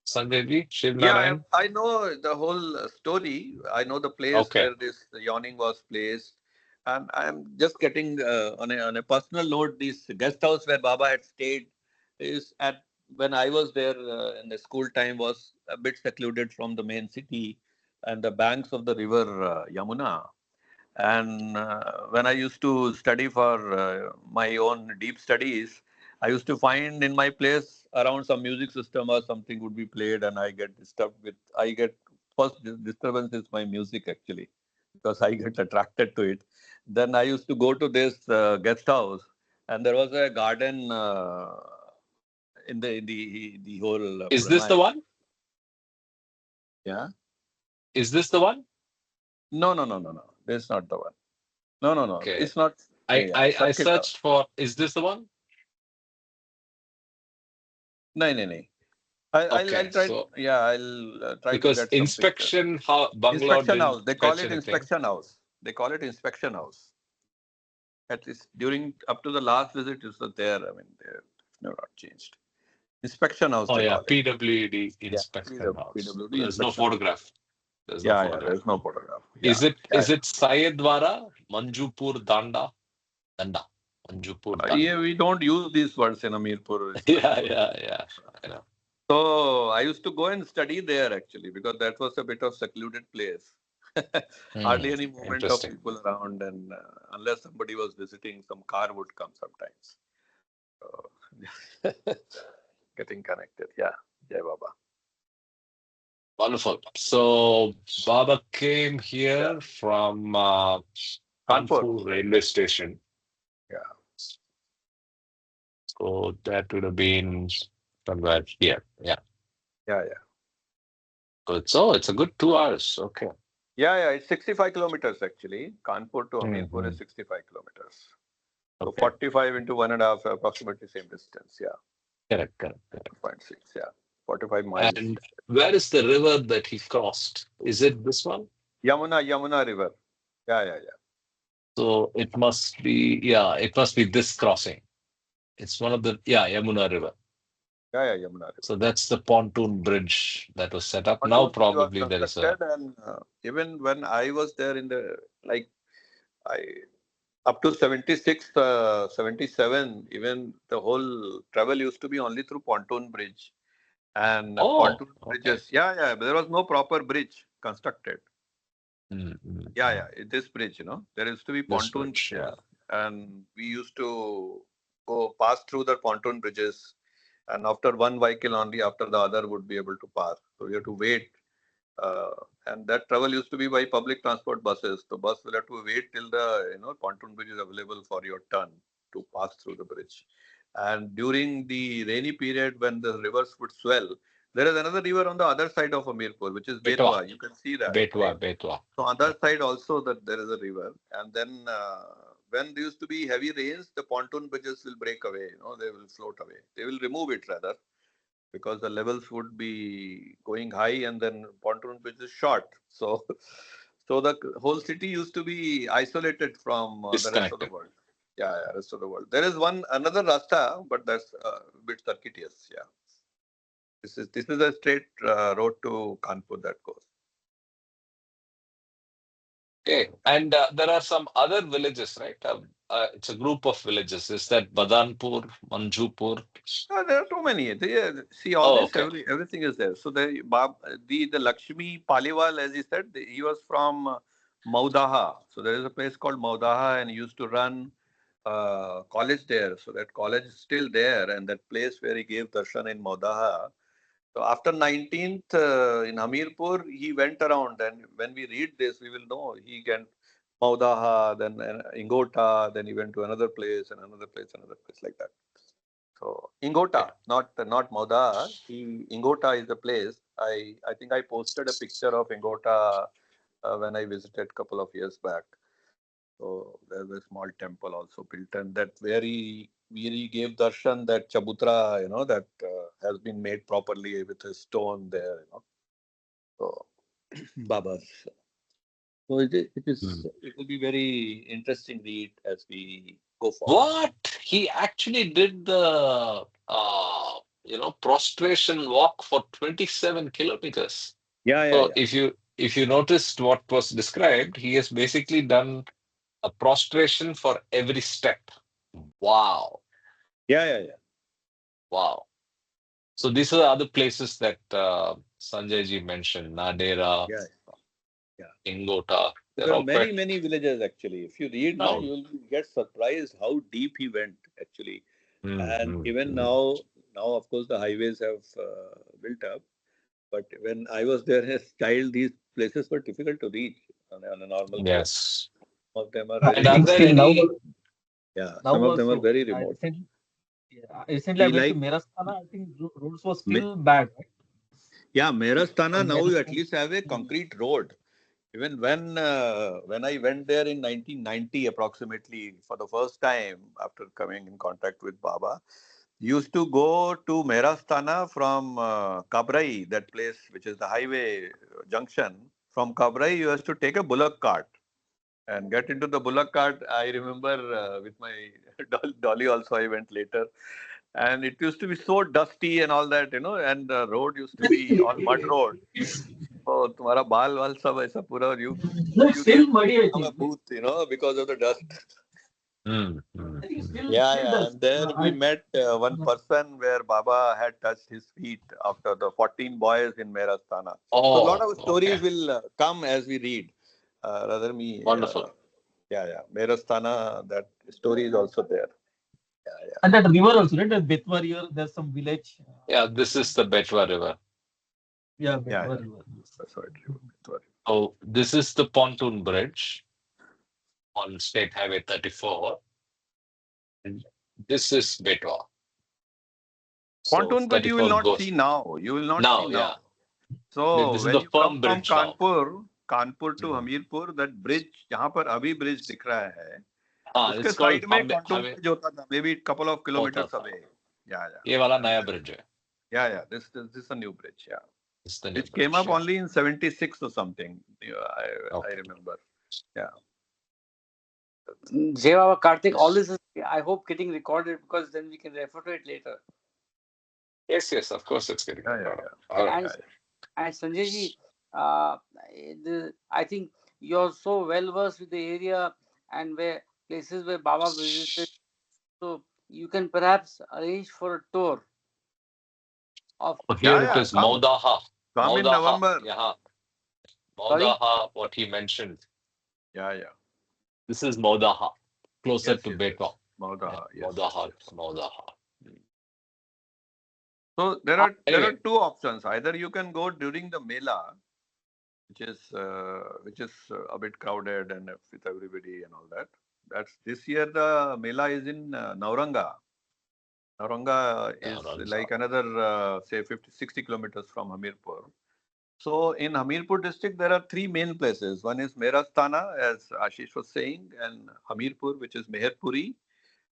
Speaker 1: Sanjay ji, Shiv
Speaker 7: Yeah,
Speaker 1: Narayan?
Speaker 7: I know the whole story. I know the place
Speaker 1: Okay.
Speaker 7: where this yawning was placed. And I'm just getting on a personal note, this guest house where Baba had stayed is at when I was there in the school time was a bit secluded from the main city and the banks of the river Yamuna. And when I used to study for my own deep studies, I used to find in my place around some music system or something would be played, and I get disturbed with. I get first disturbance is my music actually, because I get attracted to it. Then I used to go to this guest house, and there was a garden in the whole
Speaker 1: Is this the
Speaker 7: premise.
Speaker 1: one?
Speaker 7: Yeah.
Speaker 1: Is this the one?
Speaker 7: No, no, no, no, no. This is not the one. No, no, no.
Speaker 1: Okay.
Speaker 7: It's not.
Speaker 1: I,
Speaker 7: Yeah.
Speaker 1: I, I
Speaker 7: Circuit house.
Speaker 1: searched for, is this the one?
Speaker 7: No, no, no. I'll
Speaker 1: Okay.
Speaker 7: try.
Speaker 1: So,
Speaker 7: Yeah, I'll try to
Speaker 1: because
Speaker 7: get some pictures.
Speaker 1: inspection bungalow
Speaker 7: Inspection
Speaker 1: didn't
Speaker 7: house. They call
Speaker 1: fetch
Speaker 7: it
Speaker 1: anything.
Speaker 7: inspection house. They call it inspection house. At least during up to the last visit, is there. I mean, they've never not changed. Inspection house,
Speaker 1: Oh,
Speaker 7: they
Speaker 1: yeah.
Speaker 7: call it.
Speaker 1: PWD
Speaker 7: Yeah,
Speaker 1: inspection house.
Speaker 7: PWD
Speaker 1: There's no
Speaker 7: inspection house.
Speaker 1: photograph. There's no
Speaker 7: Yeah, yeah.
Speaker 1: photograph.
Speaker 7: There's no photograph. Yeah,
Speaker 1: Is it
Speaker 7: yeah.
Speaker 1: is it Sayedwara, Manjupur, Danda, Manjupur, Danda?
Speaker 7: Yeah, we don't use these words in Amirpur. It's like
Speaker 1: Yeah, yeah, yeah. I know.
Speaker 7: so. I used to go and study there actually because that was a bit of secluded place. Hardly any movement of
Speaker 1: Interesting.
Speaker 7: people around, and unless somebody was visiting, some car would come sometimes. So, getting connected. Yeah, Jai Baba.
Speaker 1: Wonderful. So Baba came
Speaker 7: Yeah,
Speaker 1: here from
Speaker 7: Kanpur.
Speaker 1: Kanpur railway station.
Speaker 7: Yeah,
Speaker 1: So that would have been somewhere here. Yeah.
Speaker 7: yeah, yeah.
Speaker 1: It's a good 2 hours. Okay.
Speaker 7: Yeah, yeah. It's 65 kilometers actually. Kanpur to Hamirpur
Speaker 1: Mhm.
Speaker 7: is 65 kilometers. So
Speaker 1: Okay.
Speaker 7: 45 into 1.5, approximately same distance. Yeah,
Speaker 1: Correct.
Speaker 7: 1.6. Yeah, 45 miles.
Speaker 1: And where is the river that he crossed? Is it this one?
Speaker 7: Yamuna River. Yeah, yeah, yeah.
Speaker 1: So it must be this crossing. It's one of Yamuna River.
Speaker 7: Yeah, yeah, Yamuna River.
Speaker 1: So that's the pontoon bridge that was set up. Now
Speaker 7: Pontoon bridge was
Speaker 1: probably there is
Speaker 7: constructed,
Speaker 1: a
Speaker 7: and even when I was there in the like, I up to 76, 77, even the whole travel used to be only through pontoon bridge and
Speaker 1: oh,
Speaker 7: pontoon
Speaker 1: okay.
Speaker 7: bridges. Yeah, yeah. There was no proper bridge constructed.
Speaker 1: Mm, mm,
Speaker 7: Yeah,
Speaker 1: mm.
Speaker 7: yeah. This bridge, there used to be
Speaker 1: This
Speaker 7: pontoon
Speaker 1: bridge, yeah.
Speaker 7: bridges, and we used to go pass through the pontoon bridges, and after one vehicle only, after the other would be able to pass. So you have to wait, uh, and that travel used to be by public transport buses. The bus will have to wait till the pontoon bridge is available for your turn to pass through the bridge. And during the rainy period, when the rivers would swell, there is another river on the other side of Amirpur, which is
Speaker 1: Betwa,
Speaker 7: Betwa. You can see that,
Speaker 1: Betwa,
Speaker 7: right?
Speaker 1: Betwa.
Speaker 7: So on
Speaker 1: Yeah.
Speaker 7: that side also that there is a river, and then when there used to be heavy rains, the pontoon bridges will break away. They will float away. They will remove it rather because the levels would be going high, and then pontoon bridge is short. So, so the whole city used to be isolated from the rest of the
Speaker 1: Disconnected.
Speaker 7: world. Yeah, yeah, rest of the world. There is another rasta, but that's a bit circuitous. Yeah, this is a straight road to Kanpur that goes.
Speaker 1: Okay. And there are some other villages, right? It's a group of villages. Is that Badanpur, Manjupur?
Speaker 7: There are too many. See, all
Speaker 1: Oh,
Speaker 7: this,
Speaker 1: okay.
Speaker 7: everything is there. So the Lakshmi Paliwal, as he said, he was from Maudaha. So there is a place called Maudaha, and he used to run college there. So that college is still there, and that place where he gave darshan in Maudaha. So after 19th in Hamirpur, he went around, and when we read this, we will know he went Maudaha, then Ingota, then he went to another place like that. So
Speaker 1: Okay.
Speaker 7: Ingota, not Mauda. Ingota is the place. I think I posted a picture of Ingota when I visited a couple of years back. So there's a small temple also built, and that where he gave darshan, that chabutra, that has been made properly with a stone there. So Baba's. So
Speaker 1: Hmm.
Speaker 7: it will be very interesting read as we go forward.
Speaker 1: What? He actually did the prostration walk for 27 kilometers.
Speaker 7: Yeah, yeah,
Speaker 1: So
Speaker 7: yeah,
Speaker 1: if you noticed what was described, he has basically done a prostration for every step. Wow.
Speaker 7: yeah, yeah, yeah.
Speaker 1: Wow. So these are the other places that Sanjay ji mentioned, Nadera,
Speaker 7: Yeah, yeah.
Speaker 1: Ingota. They're
Speaker 7: There are
Speaker 1: all quite.
Speaker 7: many villages actually. If you read, na,
Speaker 1: Oh.
Speaker 7: you'll get surprised how deep he went actually.
Speaker 1: Mm,
Speaker 7: And
Speaker 1: mm,
Speaker 7: even
Speaker 1: mm.
Speaker 7: now of course the highways have built up. But when I was there as child, these places were difficult to reach on a normal road.
Speaker 1: Yes.
Speaker 7: Some of them are
Speaker 9: I
Speaker 1: And
Speaker 7: very
Speaker 1: are
Speaker 9: think
Speaker 1: there
Speaker 9: still now,
Speaker 1: any?
Speaker 7: yeah.
Speaker 9: now
Speaker 7: Some of them are
Speaker 9: also.
Speaker 7: very
Speaker 9: I
Speaker 7: remote.
Speaker 9: recently, yeah, recently I
Speaker 7: We
Speaker 9: went to
Speaker 7: like
Speaker 9: Merastana. I think roads was
Speaker 7: Me-
Speaker 9: still bad, right?
Speaker 7: yeah, Merastana
Speaker 9: From
Speaker 7: now you at
Speaker 9: Merastana.
Speaker 7: least have a concrete road. Even when I went there in 1990 approximately for the first time after coming in contact with Baba, used to go to Merastana from Kabrai, that place which is the highway junction. From Kabrai, you have to take a bullock cart and get into the bullock cart. I remember with my dolly also I went later, and it used to be so dusty and all that, and the road used to be all mud road. So तुम्हारा बाल वाल सब ऐसा पूरा
Speaker 9: No,
Speaker 7: you
Speaker 9: still
Speaker 7: used to
Speaker 9: muddy, I
Speaker 7: become a
Speaker 9: think.
Speaker 7: booth, because of the dust.
Speaker 1: Mm, mm,
Speaker 9: I think
Speaker 1: mm.
Speaker 7: Yeah,
Speaker 9: still
Speaker 7: yeah.
Speaker 9: does.
Speaker 7: And there we
Speaker 9: I
Speaker 7: met one person where Baba had touched his feet after the 14 boys in Merastana. So a lot
Speaker 1: Oh,
Speaker 7: of
Speaker 1: okay.
Speaker 7: stories will come as we read. Rather me,
Speaker 1: Wonderful.
Speaker 7: yeah. Merastana, that story is also there. Yeah, yeah.
Speaker 9: and that river also, right? The Betwa river. There's some village.
Speaker 1: Yeah, this is the Betwa River.
Speaker 9: Yeah,
Speaker 7: Yeah,
Speaker 9: Betwa
Speaker 7: yeah.
Speaker 9: river.
Speaker 7: That's right. Sorry.
Speaker 1: Oh, this is the pontoon bridge on State Highway 34. And this is Betwa. So
Speaker 7: Pontoon, but you will
Speaker 1: 34
Speaker 7: not see
Speaker 1: goes
Speaker 7: now. You will not see
Speaker 1: now. Yeah,
Speaker 7: now. So
Speaker 1: this is
Speaker 7: when
Speaker 1: the
Speaker 7: you come
Speaker 1: firm
Speaker 7: from
Speaker 1: bridge now.
Speaker 7: Kanpur to
Speaker 1: Mm.
Speaker 7: Hamirpur, that bridge, जहाँ पर अभी bridge दिख रहा है, उसके
Speaker 1: It's called
Speaker 7: side में pontoon
Speaker 1: Highway
Speaker 7: bridge होता था, maybe couple of
Speaker 1: होता
Speaker 7: kilometers
Speaker 1: था.
Speaker 7: away. Yeah, yeah.
Speaker 1: ये वाला
Speaker 7: And
Speaker 1: नया bridge है.
Speaker 7: yeah. This is a new bridge. Yeah,
Speaker 1: It's the new
Speaker 7: which came
Speaker 1: bridge.
Speaker 7: up
Speaker 1: Yeah.
Speaker 7: only in '76 or something. Yeah, I
Speaker 1: Okay.
Speaker 7: remember. Yeah.
Speaker 2: Jai Baba Karthik, all
Speaker 1: Yes.
Speaker 2: this is, I hope, getting recorded because then we can refer to it later.
Speaker 1: Yes. Yes. Of course, it's getting
Speaker 7: Yeah, yeah,
Speaker 1: recorded.
Speaker 7: yeah.
Speaker 1: All right.
Speaker 2: And
Speaker 7: Yeah, yeah.
Speaker 2: and Sanjay ji, uh, I think you're so well versed with the area and where places where Baba visited, so you can perhaps arrange for a tour of.
Speaker 1: So
Speaker 7: Yeah,
Speaker 1: here it
Speaker 7: yeah.
Speaker 1: is
Speaker 7: Come,
Speaker 1: Maudaha.
Speaker 7: come in
Speaker 1: Maudaha.
Speaker 7: November.
Speaker 1: Yeah.
Speaker 2: Sorry.
Speaker 1: Maudaha, what he mentioned.
Speaker 7: Yeah, yeah.
Speaker 1: This is Maudaha, closer
Speaker 7: Yes,
Speaker 1: to
Speaker 7: yes,
Speaker 1: Betwa.
Speaker 7: yes.
Speaker 1: Yeah.
Speaker 7: Maudaha. Yes, yes,
Speaker 1: Maudaha.
Speaker 7: yes.
Speaker 1: Maudaha.
Speaker 7: So there are
Speaker 1: Anyway,
Speaker 7: two options. Either you can go during the Mela, which is a bit crowded and with everybody and all that. That's this year the Mela is in Nauranga. Nauranga is
Speaker 1: Ranga.
Speaker 7: like another say 50, 60 kilometers from Hamirpur. So in Hamirpur district there are three main places. One is Merastana, as Ashish was saying, and Hamirpur, which is Meherpuri,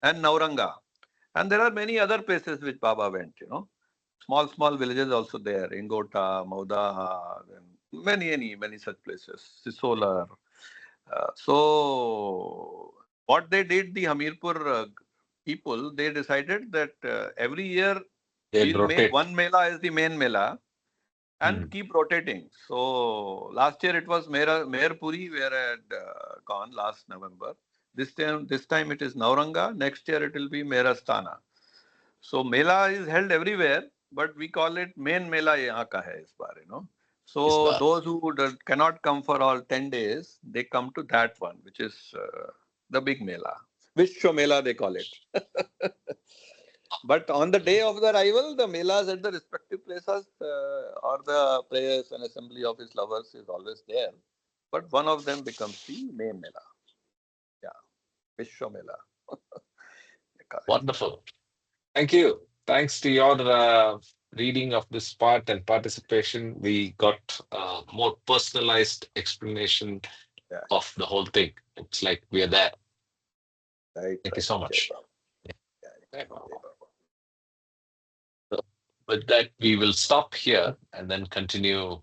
Speaker 7: and Nauranga. And there are many other places which Baba went. Small villages also there, Ingota, Maudaha, and many such places, Sisolar. So what they did, the Hamirpur people, they decided that every year
Speaker 1: They'll
Speaker 7: we'll make
Speaker 1: rotate.
Speaker 7: one Mela as the main Mela and
Speaker 1: Hmm.
Speaker 7: keep rotating. So last year it was Meherpuri where I had gone last November. This time it is Nauranga. Next year it will be Merastana. So Mela is held everywhere, but we call it main Mela यहाँ का है इस बार.
Speaker 1: Is
Speaker 7: So
Speaker 1: that
Speaker 7: those who cannot come for all 10 days, they come to that one, which is the big Mela. Vishwa Mela they call it. But on the day of the arrival, the Melas at the respective places or the prayers and assembly of his lovers is always there. But one of them becomes the main Mela. Yeah, Vishwa Mela. They call it.
Speaker 1: wonderful? Thank you. Thanks to your reading of this part and participation, we got a more personalized explanation
Speaker 7: Yeah,
Speaker 1: of the whole thing. It's like we are there.
Speaker 7: right,
Speaker 1: Thank you
Speaker 7: right.
Speaker 1: so
Speaker 7: Jai
Speaker 1: much.
Speaker 7: Baba.
Speaker 1: Yeah.
Speaker 7: Yeah,
Speaker 1: Right.
Speaker 7: Jai Baba.
Speaker 1: So with that, we will stop here and then continue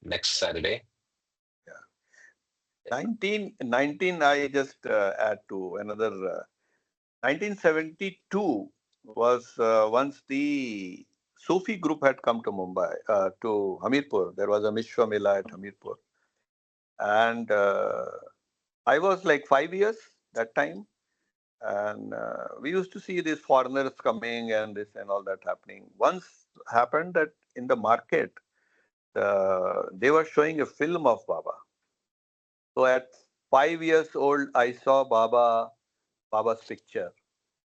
Speaker 1: next Saturday.
Speaker 7: Yeah. 1919, I just add to another. 1972 was once the Sufi group had come to Mumbai, to Hamirpur. There was a Mishwa Mela at Hamirpur. And I was like 5 years that time. And we used to see these foreigners coming and this and all that happening. Once happened that in the market, they were showing a film of Baba. So at 5 years old, I saw Baba's picture,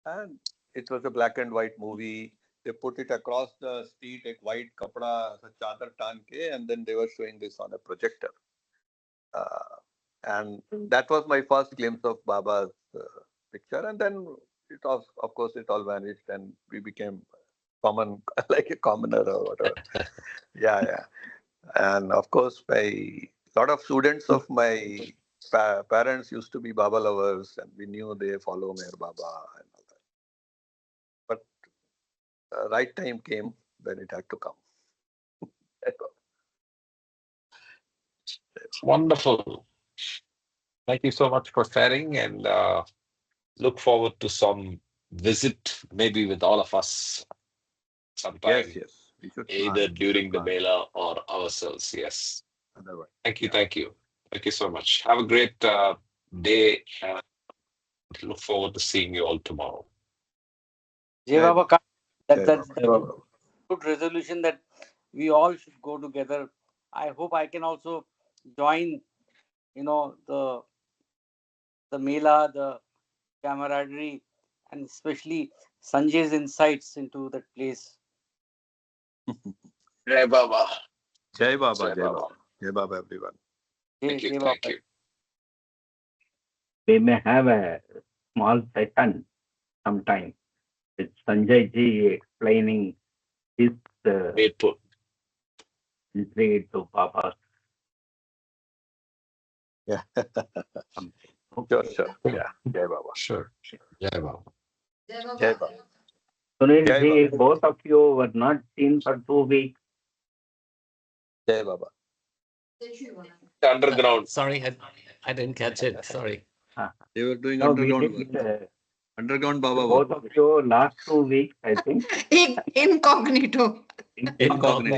Speaker 7: and it was a black and white movie. They put it across the street, a white kapda, chadar tan ke, and then they were showing this on a projector. And that was my first glimpse of Baba's picture. And then it was, of course, it all vanished, and we became common, like a commoner or whatever. Yeah, yeah. And of course, a lot of students of my parents used to be Baba lovers, and we knew they follow Meher Baba and all that. But right time came when it had to come.
Speaker 1: Wonderful. Thank you so much for sharing, and look forward to some visit, maybe with all of us sometime,
Speaker 7: Yes, yes. We should plan.
Speaker 1: either
Speaker 7: We should
Speaker 1: during the
Speaker 7: plan.
Speaker 1: Mela or ourselves. Yes.
Speaker 7: Otherwise,
Speaker 1: Thank you.
Speaker 7: yeah.
Speaker 1: Thank you. Thank you so much. Have a great day. Look forward to seeing you all tomorrow.
Speaker 2: Jai
Speaker 7: Jai
Speaker 2: Baba,
Speaker 7: Baba. Jai
Speaker 2: that's
Speaker 7: Baba. Jai Baba.
Speaker 2: good resolution that we all should go together. I hope I can also join, the Mela, the camaraderie, and especially Sanjay's insights into that place.
Speaker 1: Jai Baba.
Speaker 7: Jai Baba.
Speaker 1: Jai
Speaker 7: Jai
Speaker 1: Baba.
Speaker 7: Baba. Jai Baba, everyone.
Speaker 1: Thank you.
Speaker 2: Jai
Speaker 1: Thank
Speaker 2: Baba.
Speaker 1: you.
Speaker 6: We may have a small session sometime with Sanjay ji explaining his
Speaker 1: Grateful.
Speaker 6: entry to Baba's
Speaker 7: Yeah.
Speaker 6: something.
Speaker 7: Sure,
Speaker 6: Okay.
Speaker 7: sure. Yeah. Jai Baba.
Speaker 1: Sure. Jai Baba.
Speaker 7: Jai Baba.
Speaker 6: Sunil
Speaker 7: Jai
Speaker 6: ji,
Speaker 7: Baba.
Speaker 6: both of you were not seen for 2 weeks.
Speaker 7: Jai Baba.
Speaker 1: Underground.
Speaker 3: Sorry, I didn't catch it. Sorry.
Speaker 7: They were doing
Speaker 6: No, we
Speaker 7: underground
Speaker 6: did
Speaker 7: work. Underground Baba
Speaker 6: both
Speaker 7: work.
Speaker 6: of you last 2 weeks, I think.
Speaker 5: Incognito.
Speaker 3: Incognito.